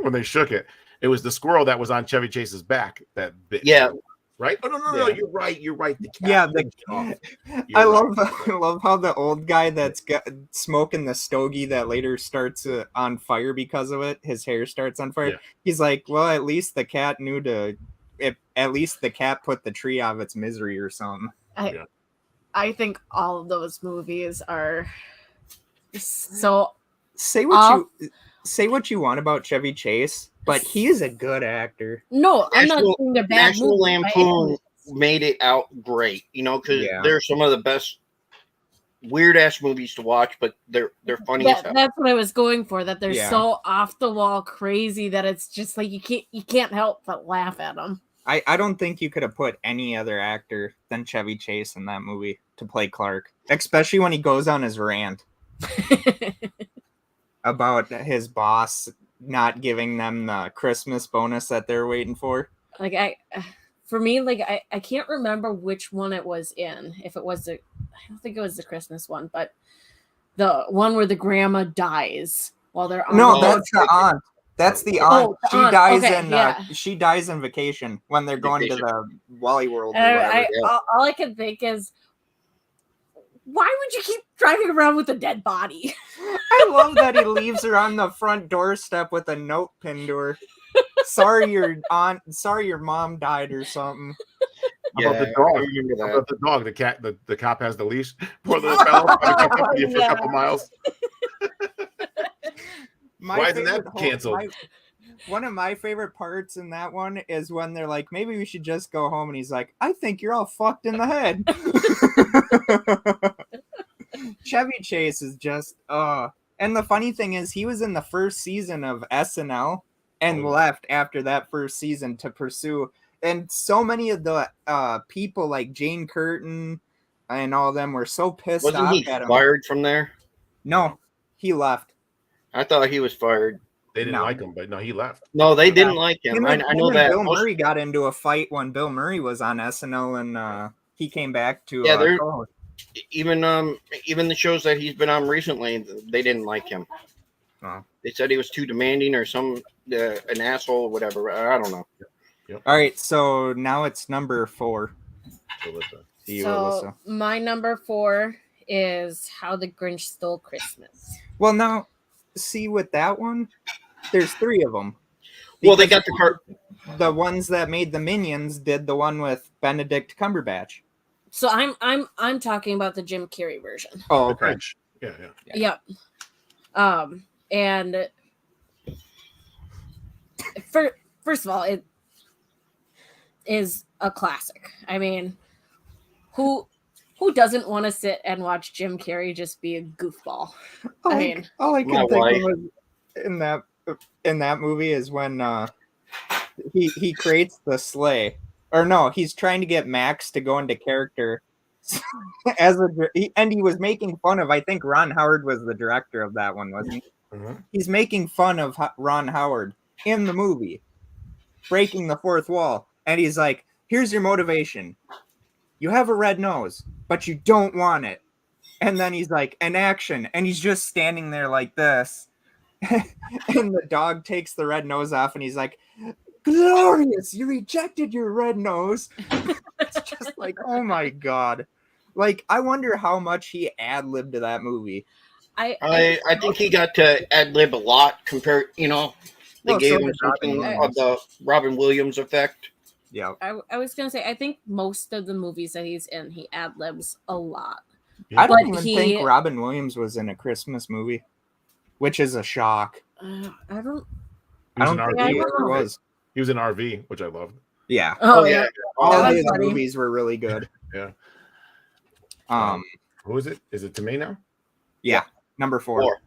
when they shook it. It was the squirrel that was on Chevy Chase's back that bit. Yeah. Right? Oh no, Yeah. you're right. The cat Yeah, bit off. I You're right. love how the old guy that's smoking the stogie that later starts on fire because of it. His hair starts on fire. Yeah. He's like, well, at least the cat knew at least the cat put the tree out of its misery or something. I think all of those movies are so Say what you want about Chevy Chase, but he is a good actor. no. I'm not National- saying they're bad National movies. Lampoon made it out great, because Yeah. they're some of the best weird ass movies to watch, but they're funny as hell. That's what I was going for. That they're Yeah. so off the wall crazy that it's just like you can't help but laugh at them. I don't think you could have put any other actor than Chevy Chase in that movie to play Clark, especially when he goes on his rant about his boss not giving them the Christmas bonus that they're waiting for. Like for me, like I can't remember which one it was in. If it was I don't think it was the Christmas one, but the one where the grandma dies while they're on. No, Oh, that's the aunt. That's the aunt. the She aunt. dies Okay, in yeah. she dies in Vacation when they're going to the Wally World. Or And whatever. all I can think is, why would you keep driving around with a dead body? I love that he leaves her on the front doorstep with a note pinned to her. Sorry your mom died or something. How about the I dog? remember How that. about the dog? The cat. The cop has the leash. Poor little fellow. trying to catch up with you for a Yeah. couple miles. Why isn't that canceled? One of my favorite parts in that one is when they're like, maybe we should just go home. And he's like, I think you're all fucked in the head. Chevy Chase is just, and the funny thing is, he was in the first season of SNL and left after that first season to pursue. And so many of the people like Jane Curtin and all of them were so pissed Wasn't off he at him. fired from there? No, he left. I thought he was fired. They didn't No. like him, but no, he left. No, they didn't Yeah. like him. Him I and know that. Bill Most- Murray got into a fight when Bill Murray was on SNL, and he came back to Yeah, they're- co-host. even the shows that he's been on recently, they didn't like him. Oh. They said he was too demanding or an asshole or whatever. I don't know. All right, so now it's number 4. Alyssa. To you, So Alyssa. my number 4 is How the Grinch Stole Christmas. Well, now, see with that one, there's 3 of them. Well, they got the part. The ones that made the Minions did the one with Benedict Cumberbatch. So I'm talking about the Jim Carrey version. Oh, The okay. Grinch. Yeah. Yep. And first of all, it is a classic. I mean, who doesn't want to sit and watch Jim Carrey just be a goofball? All I I mean, can my think wife. of in that movie is when he creates the sleigh, or no, he's trying to get Max to go into character and he was making fun of. I think Ron Howard was the director of that one, wasn't he? Mhm. He's making fun of Ron Howard in the movie, breaking the fourth wall, and he's like, "Here's your motivation. You have a red nose, but you don't want it." And then he's like, "An action," and he's just standing there like this. And the dog takes the red nose off, and he's like, "Glorious! You rejected your red nose." It's just like, oh my god! Like, I wonder how much he ad-libbed to that movie. I think he got to ad lib a lot compared. They Well, gave so him did Robin something Williams. of the Robin Williams effect. Yeah, I was gonna say I think most of the movies that he's in, he ad libs a lot. I But don't even he- think Robin Williams was in a Christmas movie, which is a shock. I don't. He was I in don't think Yeah, he I ever don't know. was. He was in RV, which I loved. Yeah, Oh, yeah. all That of was his funny. movies were really good. Yeah. Um, Who is it? Is it to me now? number 4. 4.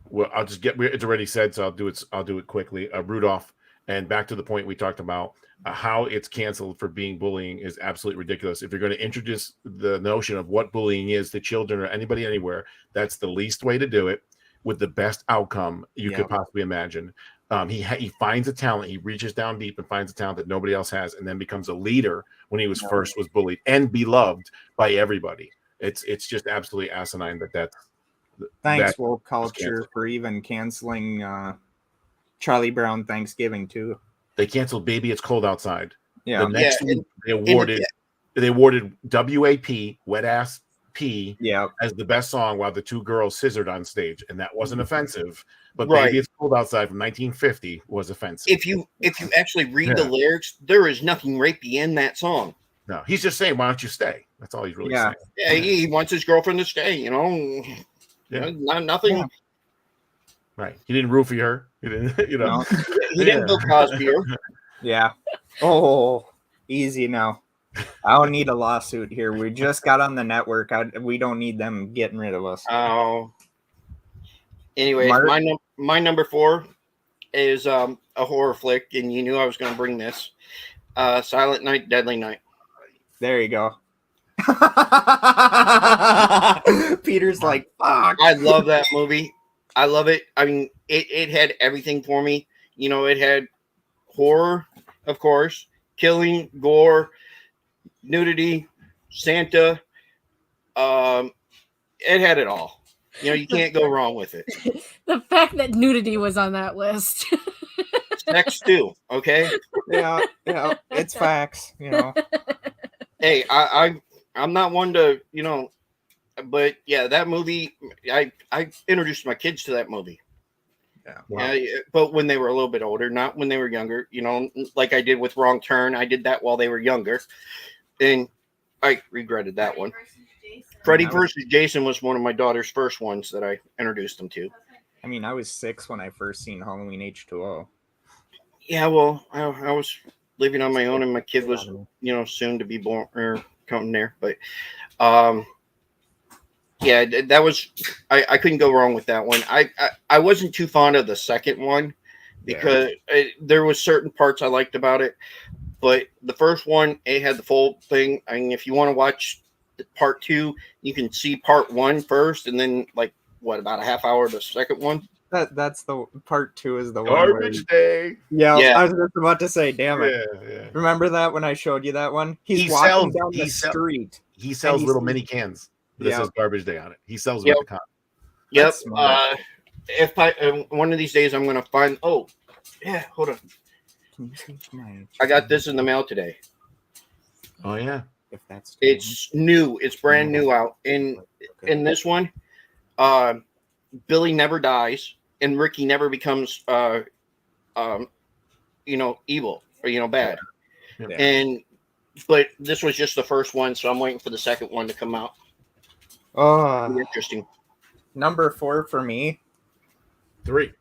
Well, I'll just get. It's already said, so I'll do it quickly. Rudolph, and back to the point we talked about, how it's canceled for being bullying is absolutely ridiculous. If you're going to introduce the notion of what bullying is to children or anybody anywhere, that's the least way to do it with the best outcome you could possibly imagine. He finds a talent. He reaches down deep and finds a talent that nobody else has, and then becomes a leader when he was bullied and beloved by everybody. It's just absolutely asinine that's. Thanks, that woke was culture, canceled. for even canceling Charlie Brown Thanksgiving too. They canceled "Baby It's Cold Outside." Yeah, The next Yeah, week, they awarded WAP, Wet Ass P, yeah. as the best song while the 2 girls scissored on stage, and that wasn't offensive. But Right. "Baby It's Cold Outside" from 1950 was offensive. If you actually read the lyrics, there is nothing rapey in that song. No, he's just saying, "Why don't you stay?" That's all he's really Yeah. saying. Yeah, he wants his girlfriend to stay. Yeah. Nothing. Yeah. Right? He didn't roofie her. He didn't, No. He didn't Bill Cosby her. Yeah. Oh, easy now. I don't need a lawsuit here. We just got on the network. We don't need them getting rid of us. Oh. Anyways, Mark? my number 4 is a horror flick, and you knew I was going to bring this. Silent Night, Deadly Night. There you go. Peter's like, fuck. I love that movie. I love it. I mean, it had everything for me. It had horror, of course, killing, gore, nudity, Santa. It had it all. You can't go wrong with it. The fact that nudity was on that list. Sex too, okay? Yeah, it's facts, Hey, I'm not one to, but yeah, that movie, I introduced my kids to that movie. Yeah. Wow. But when they were a little bit older, not when they were younger, like I did with Wrong Turn. I did that while they were younger, and I regretted that one. Freddy versus Jason was one of my daughter's first ones that I introduced them to. I mean, I was 6 when I first seen Halloween H2O. Yeah, well, I was living on my own, and my kid was, soon to be born or coming there. But, yeah, that was I couldn't go wrong with that one. I wasn't too fond of the second one because there was certain parts I liked about it, but the first one, it had the full thing. I mean, if you want to watch part 2, you can see part 1 first, and then about a half hour of the second one. That's the part 2 is the one. Garbage Day. Yeah, Yeah. I was just about to say, damn it. Yeah. Remember that when I showed you that one? He's He walking sells- down he the sell- street. He sells he's- little mini cans. This Yeah. is Garbage Day on it. He sells them Yep. at the con. Yep. That's smart. If one of these days I'm gonna find. Oh, yeah. Hold on. Can you see my? I got this in the mail today. Oh yeah. If that's It's new. It's brand new out. In this one, Billy never dies, and Ricky never becomes evil or bad. Yeah. But this was just the first one, so I'm waiting for the second one to come out. Oh, Interesting. number 4 for me. 3.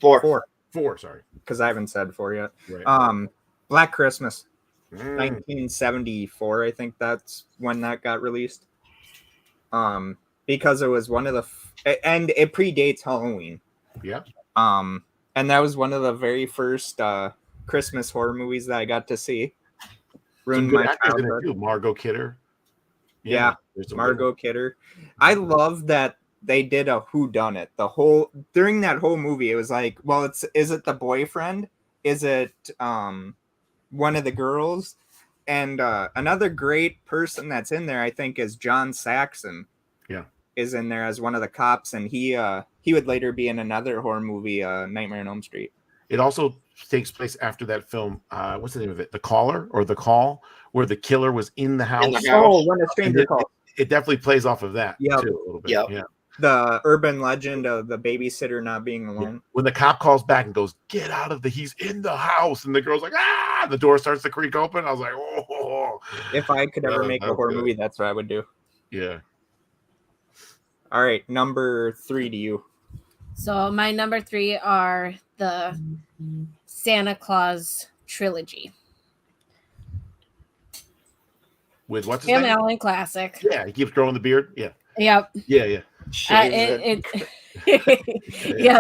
4. 4, sorry. Because I haven't said 4 yet. Right. Black Christmas, Mm. 1974. I think that's when that got released. Because it was one of and it predates Halloween. Yeah. And that was one of the very first Christmas horror movies that I got to see. Ruined my childhood. Margot Kidder. Yeah, Margot Kidder. I love that they did a whodunit. During that whole movie, it was like, well, is it the boyfriend? Is it one of the girls? And another great person that's in there, I think, is John Saxon. Yeah, is in there as one of the cops, and he would later be in another horror movie, Nightmare on Elm Street. It also takes place after that film. What's the name of it? The Caller or The Call, where the killer was in the house. Oh, When a Stranger Calls. It definitely plays off of that too a little bit. Yep. Yeah. The urban legend of the babysitter not being alone. When the cop calls back and goes, "Get out of he's in the house," and the girl's like, "Ah!" And the door starts to creak open. I was like, "Oh!" If I could ever make a horror movie, that's what I would do. Yeah. All right, number 3 to you. So my number 3 are the Santa Claus trilogy. With what's his Tim name? Allen classic. Yeah, he keeps growing the beard. Yeah. Yep. Yeah. Yeah. Yeah,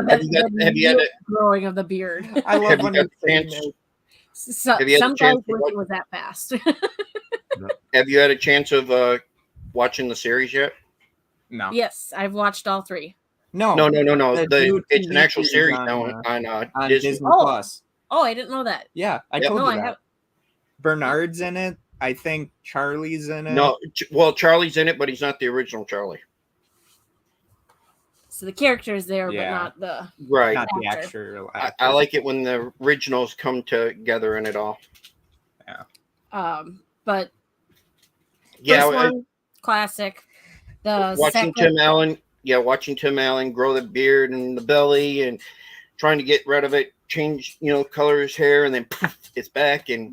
the growing of the beard. I love when Have Some you had a guys chance wish to it was that fast. Have you had a chance of watching the series yet? No. Yes, I've watched all 3. No. No. The It's new an actual TV series on, now on Disney Disney. Plus. Oh, I didn't know that. Yeah, I Yep. told No, you I that. have. Bernard's in it. I think Charlie's in it. No, well, Charlie's in it, but he's not the original Charlie. So the character is there, Yeah. but not the. Right. Not the Actor. actual. I like it when the originals come together in it all. But Yeah, first one, classic. The watching second, watching Tim Allen grow the beard and the belly and trying to get rid of it, change, color his hair, and then poof, it's back, and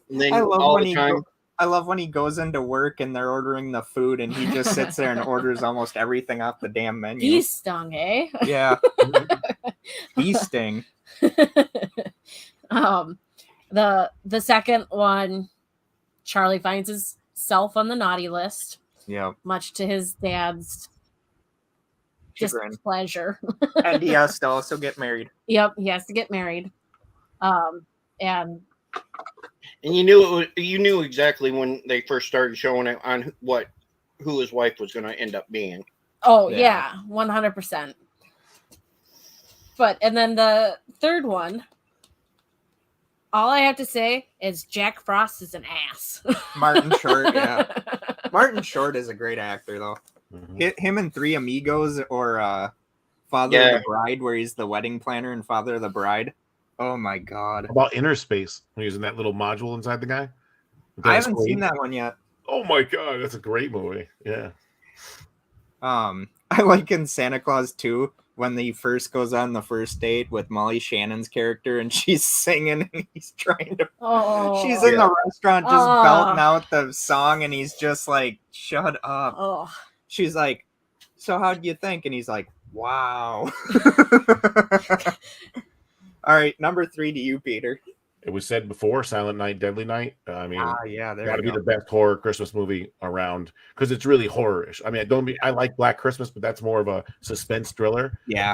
then all the time. I love when he goes into work and they're ordering the food and he just sits there and orders almost everything off the damn menu. Bee stung, eh? Yeah. Bee sting. The second one, Charlie finds himself on the naughty list, Yeah. much to his dad's Chagrin. displeasure. And he has to also get married. Yep, he has to get married. And And you knew exactly when they first started showing it on who his wife was going to end up being. oh Yeah. yeah, 100%. And then the third one, all I have to say is Jack Frost is an ass. Martin Short, yeah. Martin Short is a great actor, though. Mhm. Him in Three Amigos or Father of the Bride, where he's the wedding planner and Father of the Bride. Oh my God. How about Inner Space when he was in that little module inside the guy? I haven't seen that one yet. Oh my God, that's a great movie. Yeah. I like in Santa Claus 2 when he first goes on the first date with Molly Shannon's character and she's singing and he's trying to. Oh, She's in the restaurant just Oh. belting out the song and he's just like, shut up. Oh, She's like, so how'd you think? And he's like, wow. All right, number 3 to you, Peter. It was said before, Silent Night, Deadly Night. I mean, Yeah, there got to you be go. the best horror Christmas movie around because it's really horror-ish. I mean, I like Black Christmas, but that's more of a suspense thriller. Yeah.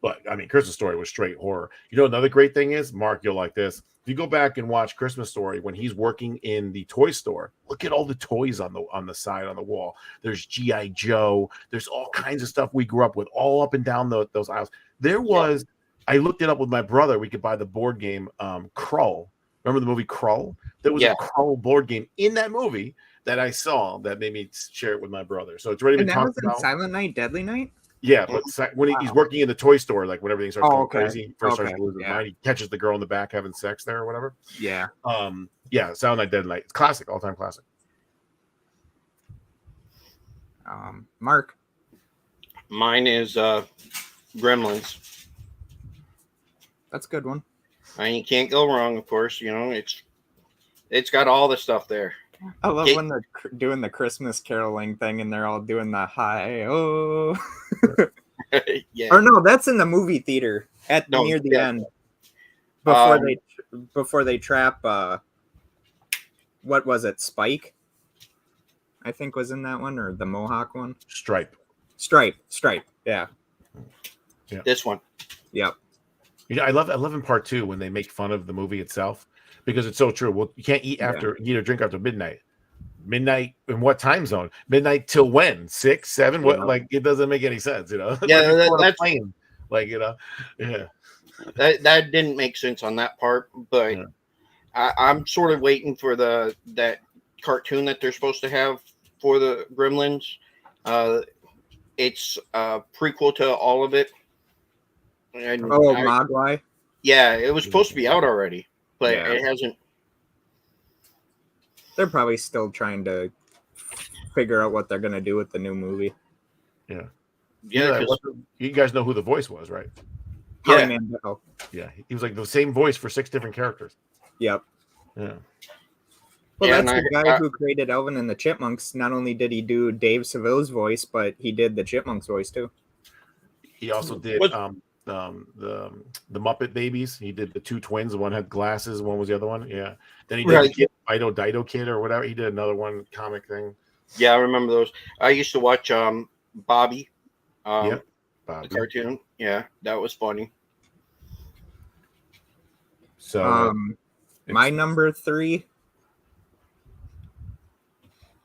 But I mean, Christmas Story was straight horror. Another great thing is, Mark, you'll like this. If you go back and watch Christmas Story when he's working in the toy store, look at all the toys on the side on the wall. There's G.I. Joe. There's all kinds of stuff we grew up with, all up and down those aisles. There was. I looked it up with my brother. We could buy the board game Krull. Remember the movie Krull? There was a Krull board game in that movie that I saw that made me share it with my brother. So it's already been And that was talked in about. Silent Night, Deadly Night? Yeah, but when he's working in the toy store, like when everything starts going okay. crazy, he first starts Okay, to lose his yeah. mind. He catches the girl in the back having sex there or whatever. Yeah. Yeah, Silent Night, Deadly Night. It's classic, all-time classic. Mark. Mine is Gremlins. That's a good one. I mean, you can't go wrong, of course. You know, it's got all the stuff there. I love when they're doing the Christmas caroling thing and they're all doing the hi oh. Yeah. Or no, that's in the movie theater near the end. Before they trap what was it, Spike? I think was in that one, or the Mohawk one. Stripe. Yeah. This one. Yep. I love in part 2 when they make fun of the movie itself because it's so true. Well, you can't eat eat or drink after midnight. Midnight in what time zone? Midnight till when? 6, 7? What? Yeah. Like, it doesn't make any sense, you know? Yeah, like, that's plane. Like, you know, yeah. That didn't make sense on that part, but Yeah. I'm sort of waiting for that cartoon that they're supposed to have for the Gremlins. It's a prequel to all of it. And Mogwai. yeah, it was supposed to be out already, but Yeah. it hasn't. They're probably still trying to figure out what they're gonna do with the new movie. Yeah. Yeah, 'cause- You guys know who the voice was, right? Yeah. Howie Mandel. Yeah. He was like the same voice for 6 different characters. Yep. Yeah. Well, Yeah, that's and the guy who created Alvin and the Chipmunks. Not only did he do Dave Seville's voice, but he did the Chipmunks voice too. He also did the Muppet Babies. He did the 2 twins. One had glasses. One was the other one. Yeah. Then he did Dido Kid or whatever. He did another one comic thing. yeah, I remember those. I used to watch Bobby, Bob. the cartoon. Yeah, that was funny. So My number 3.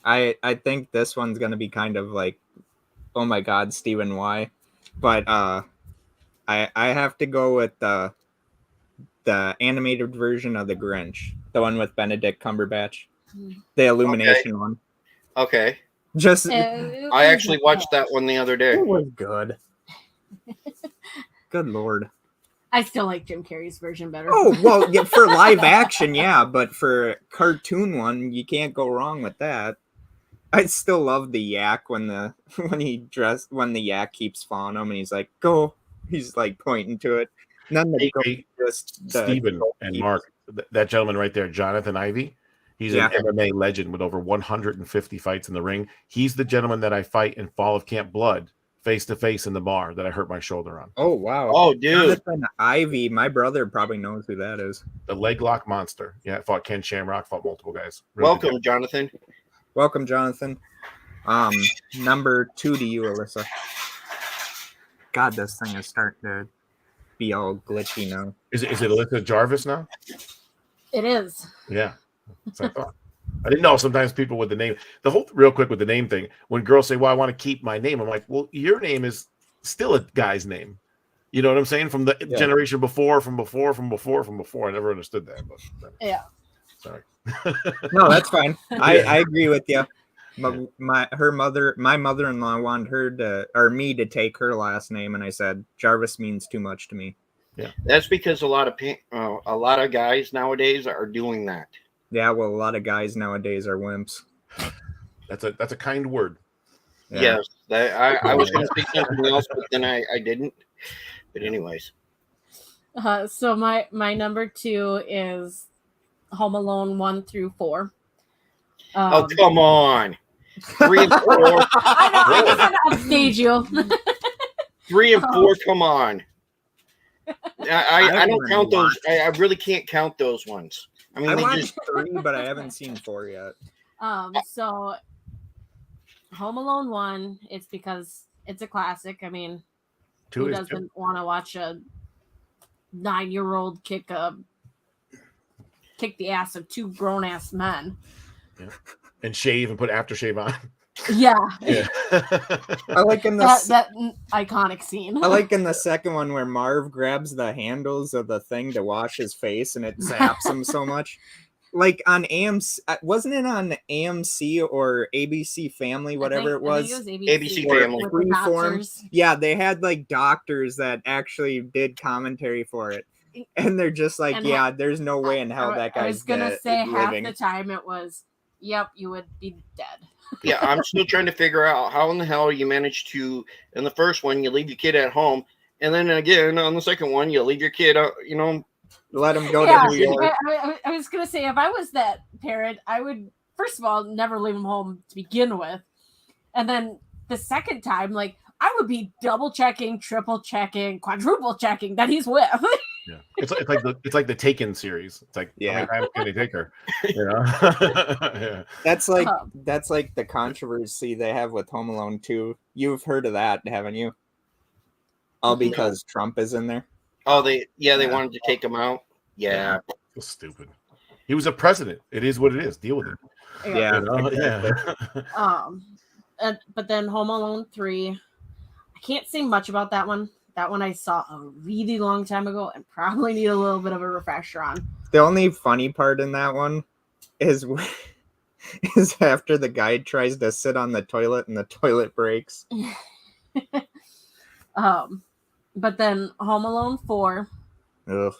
I think this one's gonna be kind of like, oh my God, Stephen Y. But I have to go with the animated version of the Grinch, the one with Benedict Cumberbatch, the Illumination one. Okay. Just I actually watched that one the other day. it was good. Good Lord. I still like Jim Carrey's version better. Oh well, yeah, for live action, yeah, but for cartoon one, you can't go wrong with that. I still love the yak when the yak keeps following him and he's like, go. He's like pointing to it. None of Hey, Stephen and Mark, that gentleman right there, Jonathan Ivey. He's an MMA legend with over 150 fights in the ring. He's the gentleman that I fight in Fall of Camp Blood, face to face in the bar that I hurt my shoulder on. Oh wow. Oh, dude. Jonathan Ivey, my brother probably knows who that is. The leg lock monster. Yeah, fought Ken Shamrock, fought multiple guys. Really Welcome, good. Jonathan. Welcome, Jonathan. Number 2 to you, Alyssa. God, this thing is starting to be all glitchy now. Is it Alyssa Jarvis now? It is. Yeah. That's what I thought. I didn't know sometimes people with the name, real quick with the name thing, when girls say, well, I want to keep my name, I'm like, well, your name is still a guy's name. You know what I'm saying? From the generation before, from before. I never understood that. But Yeah. Sorry. No, that's fine. I agree with you. My mother-in-law wanted me to take her last name, and I said Jarvis means too much to me. Yeah, that's because a lot of guys nowadays are doing that. Yeah, well, a lot of guys nowadays are wimps. That's a kind word. Yeah. Yes, I was going to say something else, but then I didn't. But anyways, so my number 2 is Home Alone 1 through 4. Oh, come on. 3 and 4. I know, I just had to upstage you. 3 and 4, come on. I don't count those. I really can't count those ones. I mean, I watched 3, but I haven't seen 4 yet. So Home Alone 1, it's because it's a classic. I mean, 2 who is doesn't want to watch a 9-year-old kick the ass of 2 grown-ass men? Yeah. And shave and put aftershave on. Yeah. I like in that iconic scene. I like in the second one where Marv grabs the handles of the thing to wash his face and it zaps him so much. like on AMC, wasn't it on AMC or ABC Family, whatever it was? I think ABC Or Family. with the Freeform. doctors. Yeah, they had like doctors that actually did commentary for it, and they're just like, And yeah, there's no way in hell that I guy's was gonna say half living. the time it was, yep, you would be dead. Yeah, I'm still trying to figure out how in the hell you managed to. In the first one, you leave your kid at home, and then again on the second one, you leave your kid, Let him go Yeah, to New York. I was gonna say if I was that parent, I would first of all never leave him home to begin with, and then the second time, like I would be double checking, triple checking, quadruple checking that he's with. Yeah, it's like the Taken series. It's like, Yeah. how many times can they take her? You know? Yeah. That's like the controversy they have with Home Alone 2. You've heard of that, haven't you? All because Trump is in there. they wanted to take him out. Yeah. So stupid. He was a president. It is what it is. Deal with it. Yeah. You know? Exactly. Yeah. But then Home Alone 3, I can't say much about that one. That one I saw a really long time ago and probably need a little bit of a refresher on. The only funny part in that one is after the guy tries to sit on the toilet and the toilet breaks. But then Home Alone 4, Ugh.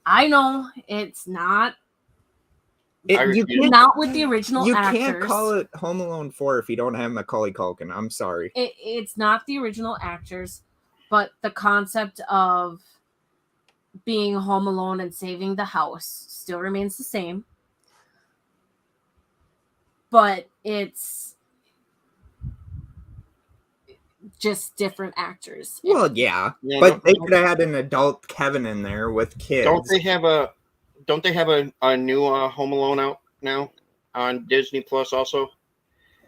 I know it's not You not with the original actors. can't call it Home Alone 4 if you don't have Macaulay Culkin. I'm sorry. It's not the original actors, but the concept of being home alone and saving the house still remains the same. But it's just different actors. Well, yeah, Yeah, but they could have had an adult Kevin in there with kids. Don't they have a new Home Alone out now on Disney Plus also?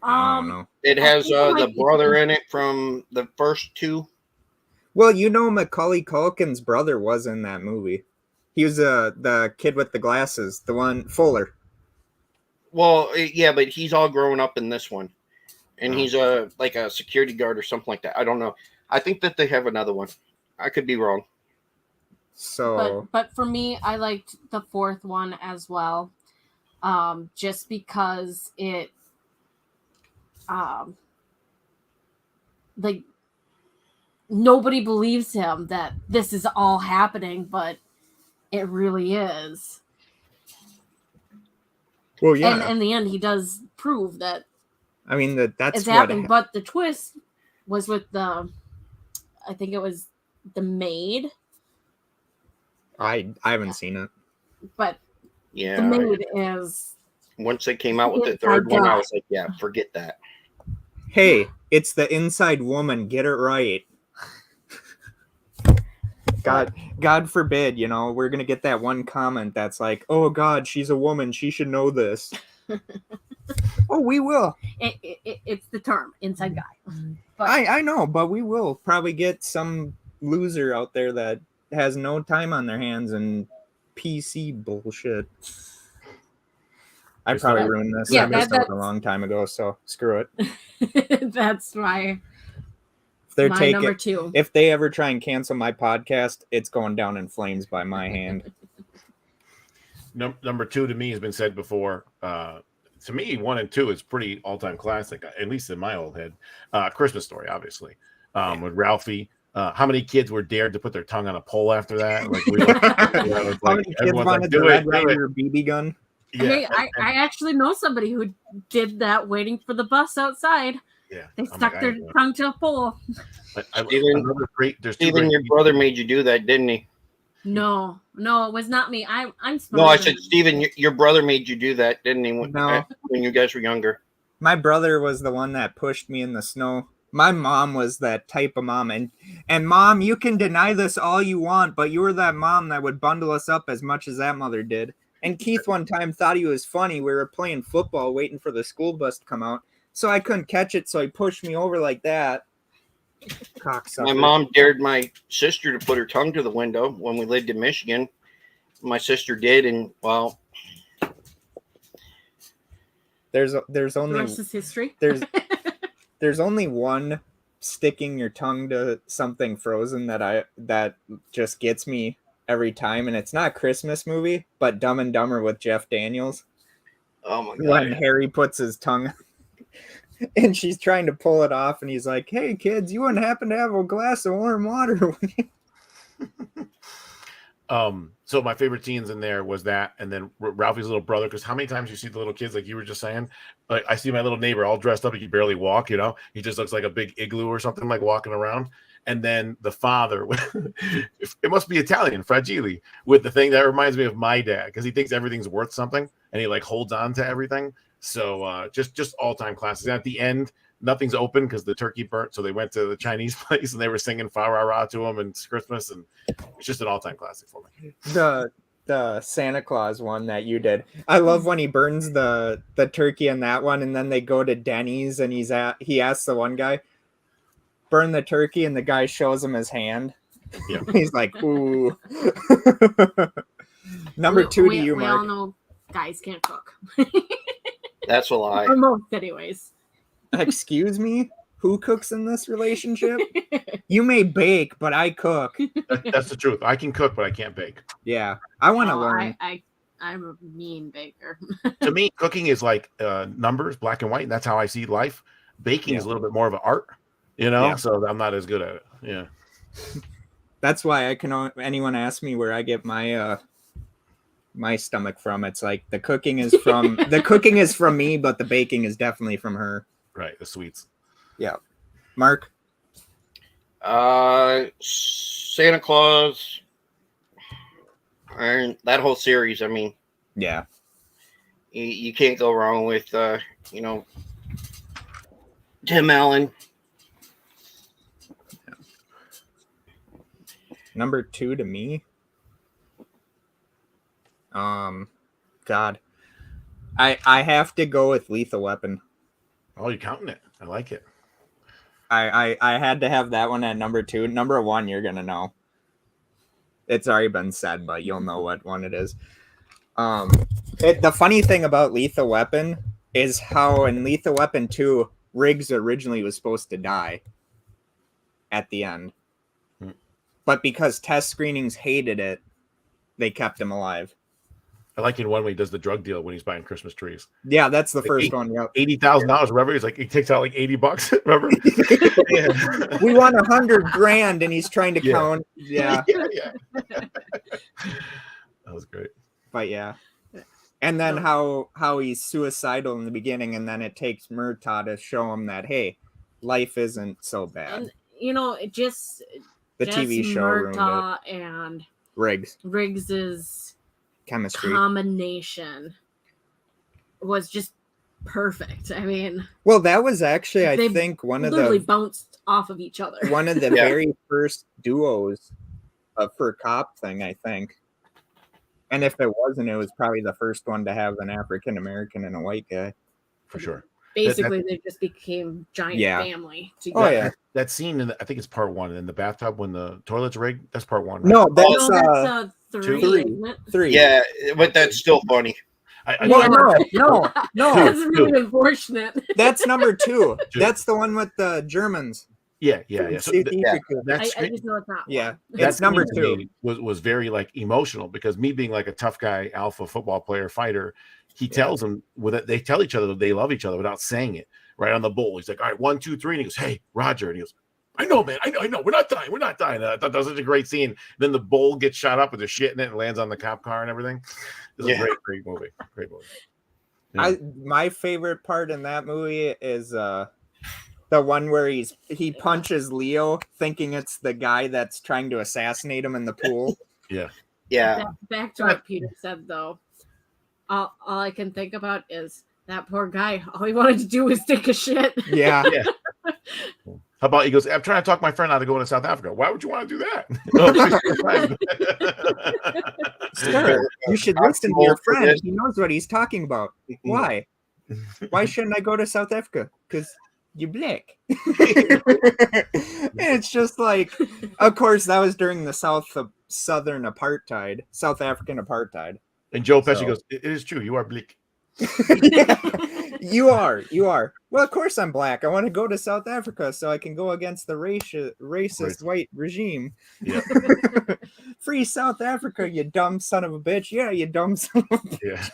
I don't know. It I has think it might the be- brother in it from the first two. Well, you know, Macaulay Culkin's brother was in that movie. He was the kid with the glasses, the one Fuller. Well, yeah, but he's all grown up in this one, and he's like a security guard or something like that. I don't know. I think that they have another one. I could be wrong. So But for me, I liked the fourth one as well, just because it, like, nobody believes him that this is all happening, but it really is. well, yeah. And in the end, he does prove that I mean that's it's what happening. But the twist was with I think it was the maid, I haven't seen it. but Yeah. the maid is Once they came out with the Inside third one, I Guy. was like, yeah, forget that. Hey, it's the inside woman. Get it right. God forbid, you know, we're gonna get that one comment that's like, "Oh God, she's a woman. She should know this." Oh, we will. it's the term inside guy. But I know, but we will probably get some loser out there that has no time on their hands and PC bullshit. I probably ruined this. Yeah, I missed out that's- a long time ago, so screw it. that's my If they're number taking, 2. if they ever try and cancel my podcast, it's going down in flames by my hand. Number 2 to me has been said before. To me, 1 and 2 is pretty all-time classic, at least in my old head. Christmas Story, obviously, with Ralphie. How many kids were dared to put their tongue on a pole after that? Like, How many kids everyone's like, wanted the do Red it, do Ryder it. BB gun? Yeah, Hey, I actually know somebody who did that waiting for the bus outside. yeah. They I'm stuck like, their tongue to a pole. There's two Steven, great your brother made you do that, didn't he? No, it was not me. I'm No, smarter I than said, him. Steven, your brother made you do that, didn't he? No. When you guys were younger. My brother was the one that pushed me in the snow. My mom was that type of mom. And mom, you can deny this all you want, but you were that mom that would bundle us up as much as that mother did. And Keith one time thought he was funny. We were playing football waiting for the school bus to come out. So I couldn't catch it, so he pushed me over like that. Cocksucker. My mom dared my sister to put her tongue to the window when we lived in Michigan. My sister did, and well, There's The only rest is history. there's only one sticking your tongue to something frozen that just gets me every time, and it's not a Christmas movie, but Dumb and Dumber with Jeff Daniels. Oh my When god. Harry puts his tongue and she's trying to pull it off, and he's like, "Hey kids, you wouldn't happen to have a glass of warm water?" would you?" So my favorite scenes in there was that, and then Ralphie's little brother. Because how many times you see the little kids, like you were just saying, like I see my little neighbor all dressed up, he can barely walk. You know, he just looks like a big igloo or something, like walking around. And then the father, it must be Italian, Fragile, with the thing that reminds me of my dad, because he thinks everything's worth something, and he like holds on to everything. So just all time classics. And at the end, nothing's open because the turkey burnt, so they went to the Chinese place and they were singing "Fa Ra Ra" to him, and it's Christmas, and it's just an all time classic for me. The Santa Claus one that you did. I love when he burns the turkey in that one, and then they go to Denny's and he asks the one guy, "Burn the turkey," and the guy shows him his hand. Yeah. He's like, "Ooh." Number two to you, we Mark. all know guys can't cook. That's a lie. Or most, anyways. Excuse me? Who cooks in this relationship? You may bake, but I cook. That's the truth. I can cook, but I can't bake. Yeah, I want to Oh, learn. I'm a mean baker. To me, cooking is like numbers, black and white, and that's how I see life. Baking is a little bit more of an art, you know. Yeah. So I'm not as good at it. Yeah. That's why anyone ask me where I get my my stomach from. It's like the cooking is from me, but the baking is definitely from her. Right. The sweets. Yeah. Mark? Santa Claus, and that whole series. I mean, Yeah. you can't go wrong with Tim Allen. Number two to me. God. I have to go with Lethal Weapon. Oh, you're counting it. I like it. I had to have that one at number two. Number one, you're gonna know. It's already been said, but you'll know what one it is. The funny thing about Lethal Weapon is how in Lethal Weapon 2, Riggs originally was supposed to die at the end. But because test screenings hated it, they kept him alive. I like in one way he does the drug deal when he's buying Christmas trees. Yeah, that's the first one. Yep. $80,000. Remember, he's like he takes out like $80. Remember? Yeah. We want $100,000, and he's trying to Yeah. count. Yeah, yeah. That was great. but yeah. And then how he's suicidal in the beginning, and then it takes Murtaugh to show him that, hey, life isn't so bad. And it just The TV show ruined it. Murtaugh and Riggs's Chemistry. combination was just perfect. I mean, Well, that was actually, I they think, one of literally the bounced off of each other. very first duos for a cop thing, I think. And if it wasn't, it was probably the first one to have an African American and a white guy. For sure. Basically, they just became giant family. Oh yeah, That scene I think it's part one in the bathtub when the toilet's rigged. That's part one. Right? no, that's that's three. three. Isn't it? 3. Yeah, but that's still funny. Well, no, That's really unfortunate. that's number 2. 2. That's the one with the Germans. Yeah. So See if you could- that I screen, just know it's not. Yeah, that it's number scene to 2. me was very like emotional because me being like a tough guy, alpha football player, fighter, he tells them they tell each other that they love each other without saying it. Right on the bull, he's like, "All right, 1, 2, 3," and he goes, "Hey, Roger," and he goes, "I know, man, I know, we're not dying. I thought that was such a great scene. Then the bull gets shot up with the shit in it and lands on the cop car and everything. It's a great movie. Great movie. Yeah. My favorite part in that movie is the one where he punches Leo thinking it's the guy that's trying to assassinate him in the pool. Yeah. Back to what Peter said, though. All I can think about is that poor guy. All he wanted to do was take a shit. Yeah. How about he goes, "I'm trying to talk my friend out of going to South Africa." Why would you want to do that? Sir, you should listen to your friend. He knows what he's talking about. Why? Why shouldn't I go to South Africa? Because you black. It's just like, of course, that was during the South African apartheid. And Joe Pesci goes, "It is true. You are bleak." Yeah. You are. Well, of course I'm black. I want to go to South Africa so I can go against the racist white regime. Yeah. Free South Africa, you dumb son of a bitch. Yeah, you dumb son of a bitch. Yeah.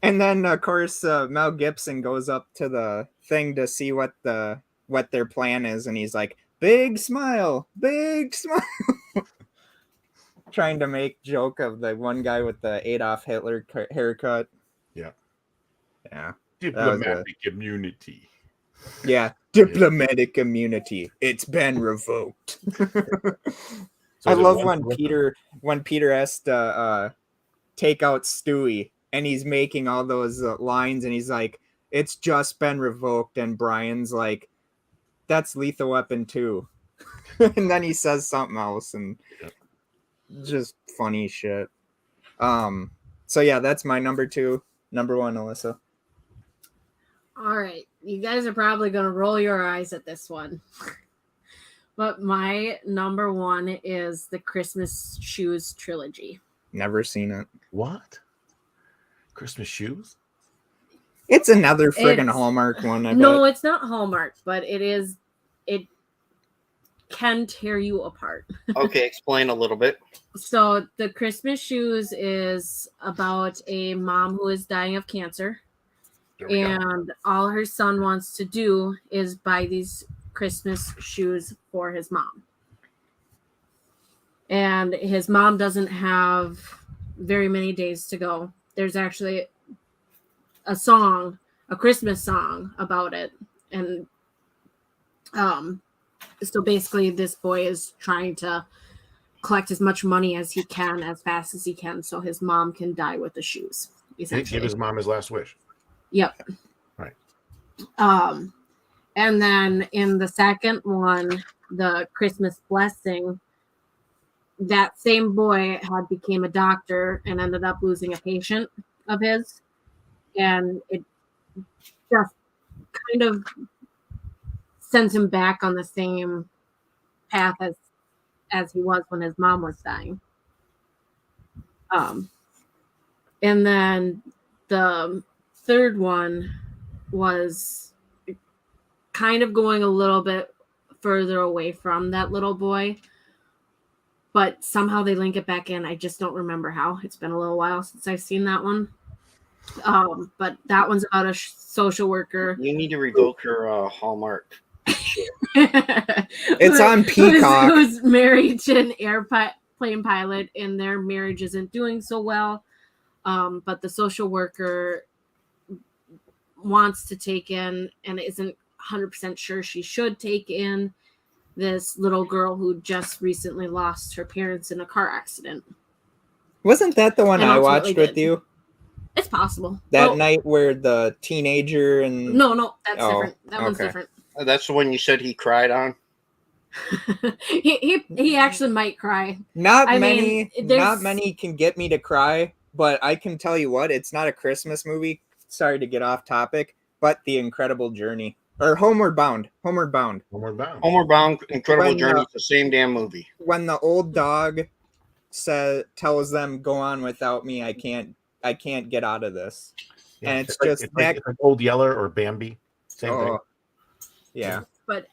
And then, of course, Mel Gibson goes up to the thing to see what their plan is, and he's like, big smile. Trying to make joke of the one guy with the Adolf Hitler haircut. Yeah. Yeah. Diplomatic immunity. Yeah. Diplomatic immunity. It's been revoked. So I is it love one when Peter has to take out Stewie, and he's making all those lines, and he's like, it's just been revoked, and Brian's like, that's Lethal Weapon 2. And then he says something else, and just funny shit. So yeah, that's my number 2. Number 1, Alyssa. All right. You guys are probably going to roll your eyes at this one. But my number 1 is the Christmas Shoes trilogy. Never seen it. What? Christmas shoes? It's another friggin' Hallmark one. It's not Hallmark, but it can tear you apart. Okay, explain a little bit. So the Christmas Shoes is about a mom who is dying of cancer. And all her son wants to do is buy these Christmas shoes for his mom. And his mom doesn't have very many days to go. There's actually a Christmas song about it. And so basically this boy is trying to collect as much money as he can, as fast as he can, so his mom can die with the shoes. Give his mom his last wish. Yep. Right. And then in the second one, the Christmas Blessing, that same boy had became a doctor and ended up losing a patient of his. And it just kind of sends him back on the same path as he was when his mom was dying. And then the third one was kind of going a little bit further away from that little boy, but somehow they link it back in. I just don't remember how. It's been a little while since I've seen that one. But that one's about a social worker. You need to revoke your Hallmark. It's on Peacock. Who's married to an airplane pilot, and their marriage isn't doing so well. But the social worker wants to take in and isn't 100% sure she should take in this little girl who just recently lost her parents in a car accident. Wasn't that the one And I ultimately watched with did. you? It's possible. That night where the teenager and... No, that's different. That one's okay. different. That's the one you said he cried on. he actually might cry. Not I many mean, there's- not many can get me to cry, but I can tell you what, it's not a Christmas movie. Sorry to get off topic, but The Incredible Journey. Or Homeward Bound. Homeward Bound. Homeward Bound, Incredible When, Journey, it's the same damn movie. When the old dog tells them, go on without me, I can't get out of this. Yeah, And it's like, just like Old Yeller or Bambi. Same thing. Oh, yeah. But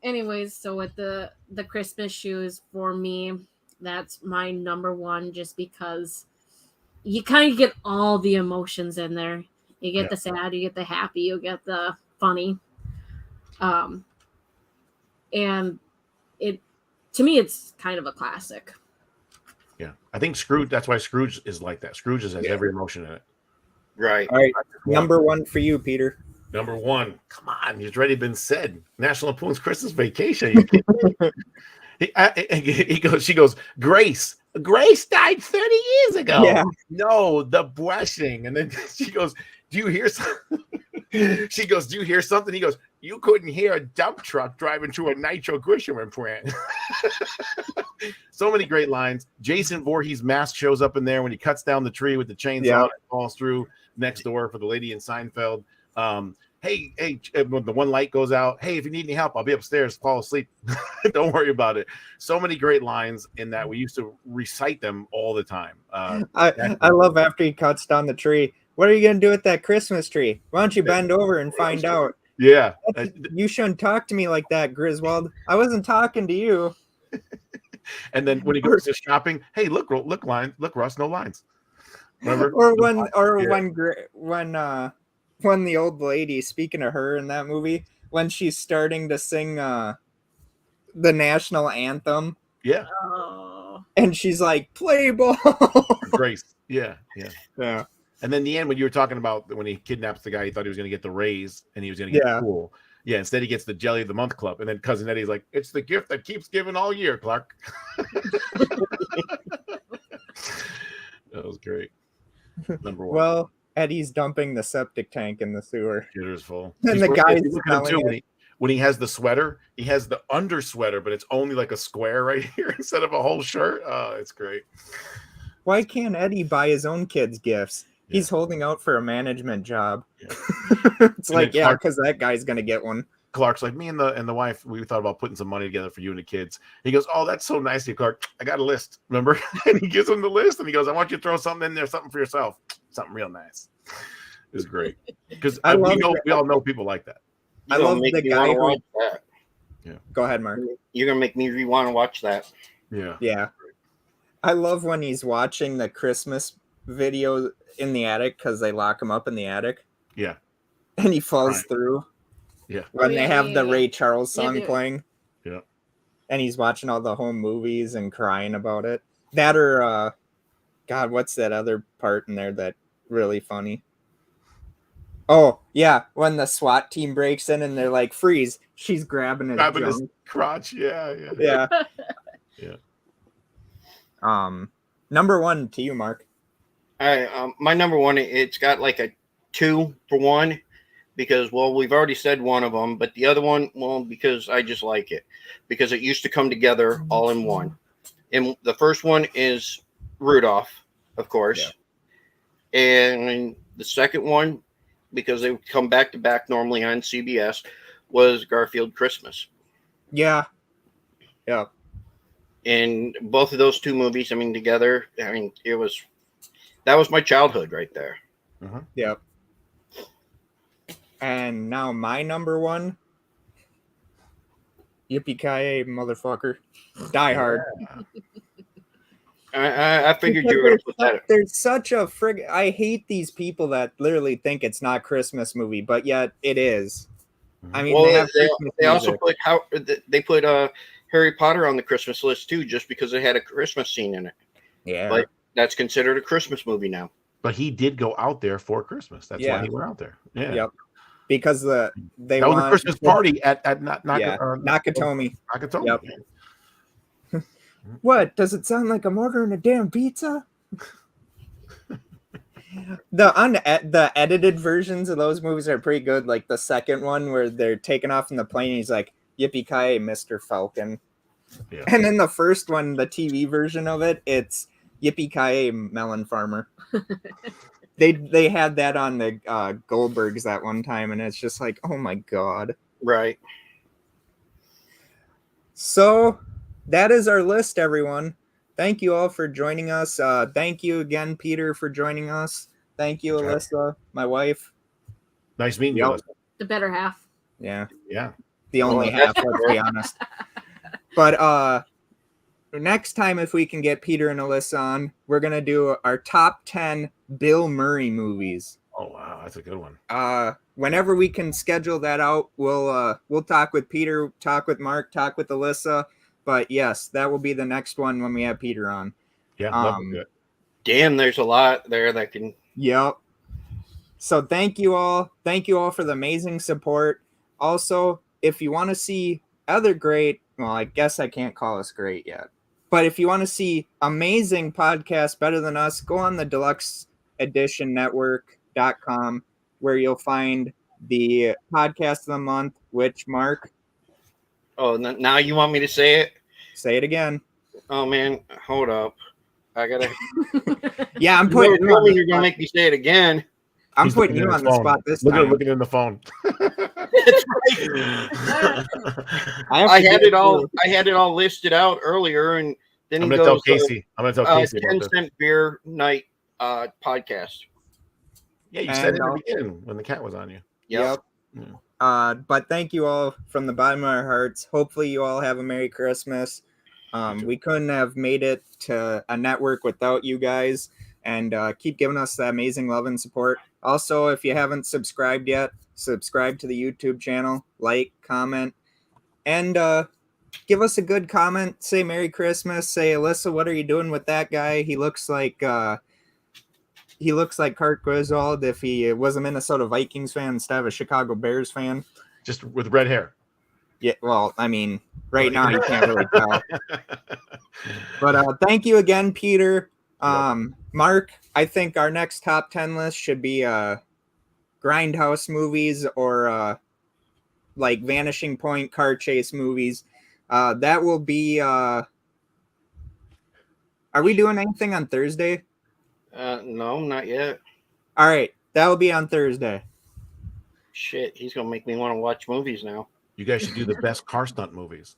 anyways, so with the Christmas shoes, for me, that's my number 1, just because you kind of get all the emotions in there. You get the sad, you get the happy, you get the funny. And it, to me, it's kind of a classic. Yeah. I think Scrooge, that's why Scrooge is like that. Scrooge has every emotion in it. Right. All right. Number 1 for you, Peter. Number 1. Come on. It's already been said. National Lampoon's Christmas Vacation. She goes, Grace died 30 years ago. Yeah. No, the brushing. And then she goes, do you hear something? She goes, do you hear something? He goes, you couldn't hear a dump truck driving through a nitroglycerin plant. So many great lines. Jason Voorhees' mask shows up in there when he cuts down the tree with the chainsaw and falls through next door for the lady in Seinfeld. Hey, when the one light goes out, hey, if you need any help, I'll be upstairs, fall asleep. Don't worry about it. So many great lines in that. We used to recite them all the time. I love after he cuts down the tree. What are you gonna do with that Christmas tree? Why don't you bend over and find out? Yeah. You shouldn't talk to me like that, Griswold. I wasn't talking to you. And then when he goes to shopping, hey, look, Russ, no lines. Remember? When the old lady, speaking of her in that movie, when she's starting to sing the national anthem, Yeah. Oh. and she's like, "Play ball." Grace. Yeah. Yeah. And then the end, when you were talking about when he kidnaps the guy, he thought he was going to get the raise and he was going to get the pool. Yeah, instead he gets the Jelly of the Month Club. And then Cousin Eddie's like, it's the gift that keeps giving all year, Clark. That was great. Number one. Well, Eddie's dumping the septic tank in the sewer. Shitter's full. And the guy's when he has the sweater, he has the under sweater, but it's only like a square right here instead of a whole shirt. Oh, it's great. Why can't Eddie buy his own kids gifts? He's holding out for a management job. Yeah. It's like, yeah, because that guy's gonna get one. Clark's like, me and the wife, we thought about putting some money together for you and the kids. He goes, oh, that's so nice of you, Clark. I got a list, remember? And he gives him the list, and he goes, I want you to throw something in there, something for yourself, something real nice. It was great because we all know people like that. I love the guy who. That. Yeah. Go ahead, Mark. You're gonna make me want to watch that. Yeah. Yeah. I love when he's watching the Christmas video in the attic because they lock him up in the attic. Yeah. And he falls through. Yeah. When they have the Ray Charles song playing. Yeah. And he's watching all the home movies and crying about it. That or God, what's that other part in there that really funny? Oh, yeah, when the SWAT team breaks in and they're like, freeze, she's grabbing his crotch. Yeah. Yeah. Number one to you, Mark. All right, my number one, it's got like a 2 for 1 because, well, we've already said one of them, but the other one, well, because I just like it because it used to come together all in one. And the first one is Rudolph, of course. Yeah. And the second one, because they would come back to back normally on CBS, was Garfield Christmas. Yeah. Yeah. And both of those two movies, I mean, together, I mean, that was my childhood right there. Uh-huh. Yep. And now my number one. Yippee-ki-yay, motherfucker. Die Hard. I figured you were going to put that. There's such a I hate these people that literally think it's not a Christmas movie, but yet it is. I mean, well, they also put Harry Potter on the Christmas list too, just because it had a Christmas scene in it. Yeah, but that's considered a Christmas movie now. But he did go out there for Christmas. That's why he went out there. Yeah. Yep. Because that was a Christmas party at Nakatomi. Nakatomi. Yep. What? Does it sound like I'm ordering a damn pizza? The edited versions of those movies are pretty good. Like the second one where they're taking off in the plane, he's like, "Yippee-ki-yay, Mr. Falcon." Yeah. And then the first one, the TV version of it, it's "Yippee-ki-yay, Melon Farmer." They had that on the Goldbergs that one time, and it's just like, oh my god. Right. So that is our list, everyone. Thank you all for joining us. Thank you again, Peter, for joining us. Thank you, Alyssa, my wife. Nice meeting you, Alyssa. The better half. Yeah. Yeah. The only half, let's be honest. But next time, if we can get Peter and Alyssa on, we're going to do our top 10 Bill Murray movies. Oh, wow. That's a good one. Whenever we can schedule that out, we'll talk with Peter, talk with Mark, talk with Alyssa. But yes, that will be the next one when we have Peter on. Yeah. Damn, there's a lot there that can. Yep. So thank you all. Thank you all for the amazing support. Also, if you want to see other great, well, I guess I can't call us great yet. But if you want to see amazing podcasts better than us, go on the deluxeeditionnetwork.com where you'll find the podcast of the month, which, Mark? Oh, now you want me to say it? Say it again. Oh, man. Hold up. I got to. Yeah, I'm putting you. You're going to make me say it again. I'm putting you on the spot this time. Looking in the phone. That's right. I had it all listed out earlier, and then I'm going to tell Casey. I'm going to tell Casey about 10-cent beer night podcast. Yeah, you said it in And, the beginning when the cat was on you. Yep. Yeah. But thank you all from the bottom of our hearts. Hopefully, you all have a Merry Christmas. You too. We couldn't have made it to a network without you guys, and keep giving us that amazing love and support. Also, if you haven't subscribed yet, subscribe to the YouTube channel, like, comment, and give us a good comment. Say Merry Christmas. Say, Alyssa, what are you doing with that guy? He looks like Kurt Griswold if he was a Minnesota Vikings fan instead of a Chicago Bears fan. Just with red hair. Yeah, well, I mean, right now you can't really tell. But thank you again, Peter. Mark, I think our next top 10 list should be Grindhouse movies or like Vanishing Point car chase movies. That will be. Are we doing anything on Thursday? No, not yet. All right, that will be on Thursday. Shit, he's gonna make me want to watch movies now. You guys should do the best car stunt movies.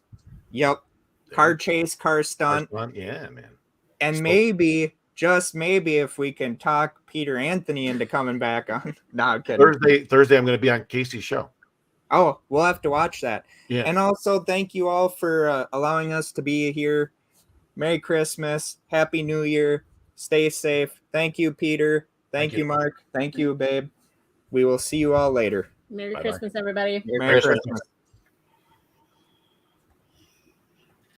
Yep, car chase, car stunt. Yeah, man. And maybe, just maybe, if we can talk Peter Anthony into coming back on. No, I'm kidding. Thursday, I'm going to be on Casey's show. Oh, we'll have to watch that. Yeah. And also, thank you all for allowing us to be here. Merry Christmas. Happy New Year. Stay safe. Thank you, Peter. Thank you, Mark. Thank you, babe. We will see you all later. Merry Bye-bye. Christmas, everybody. Merry Christmas.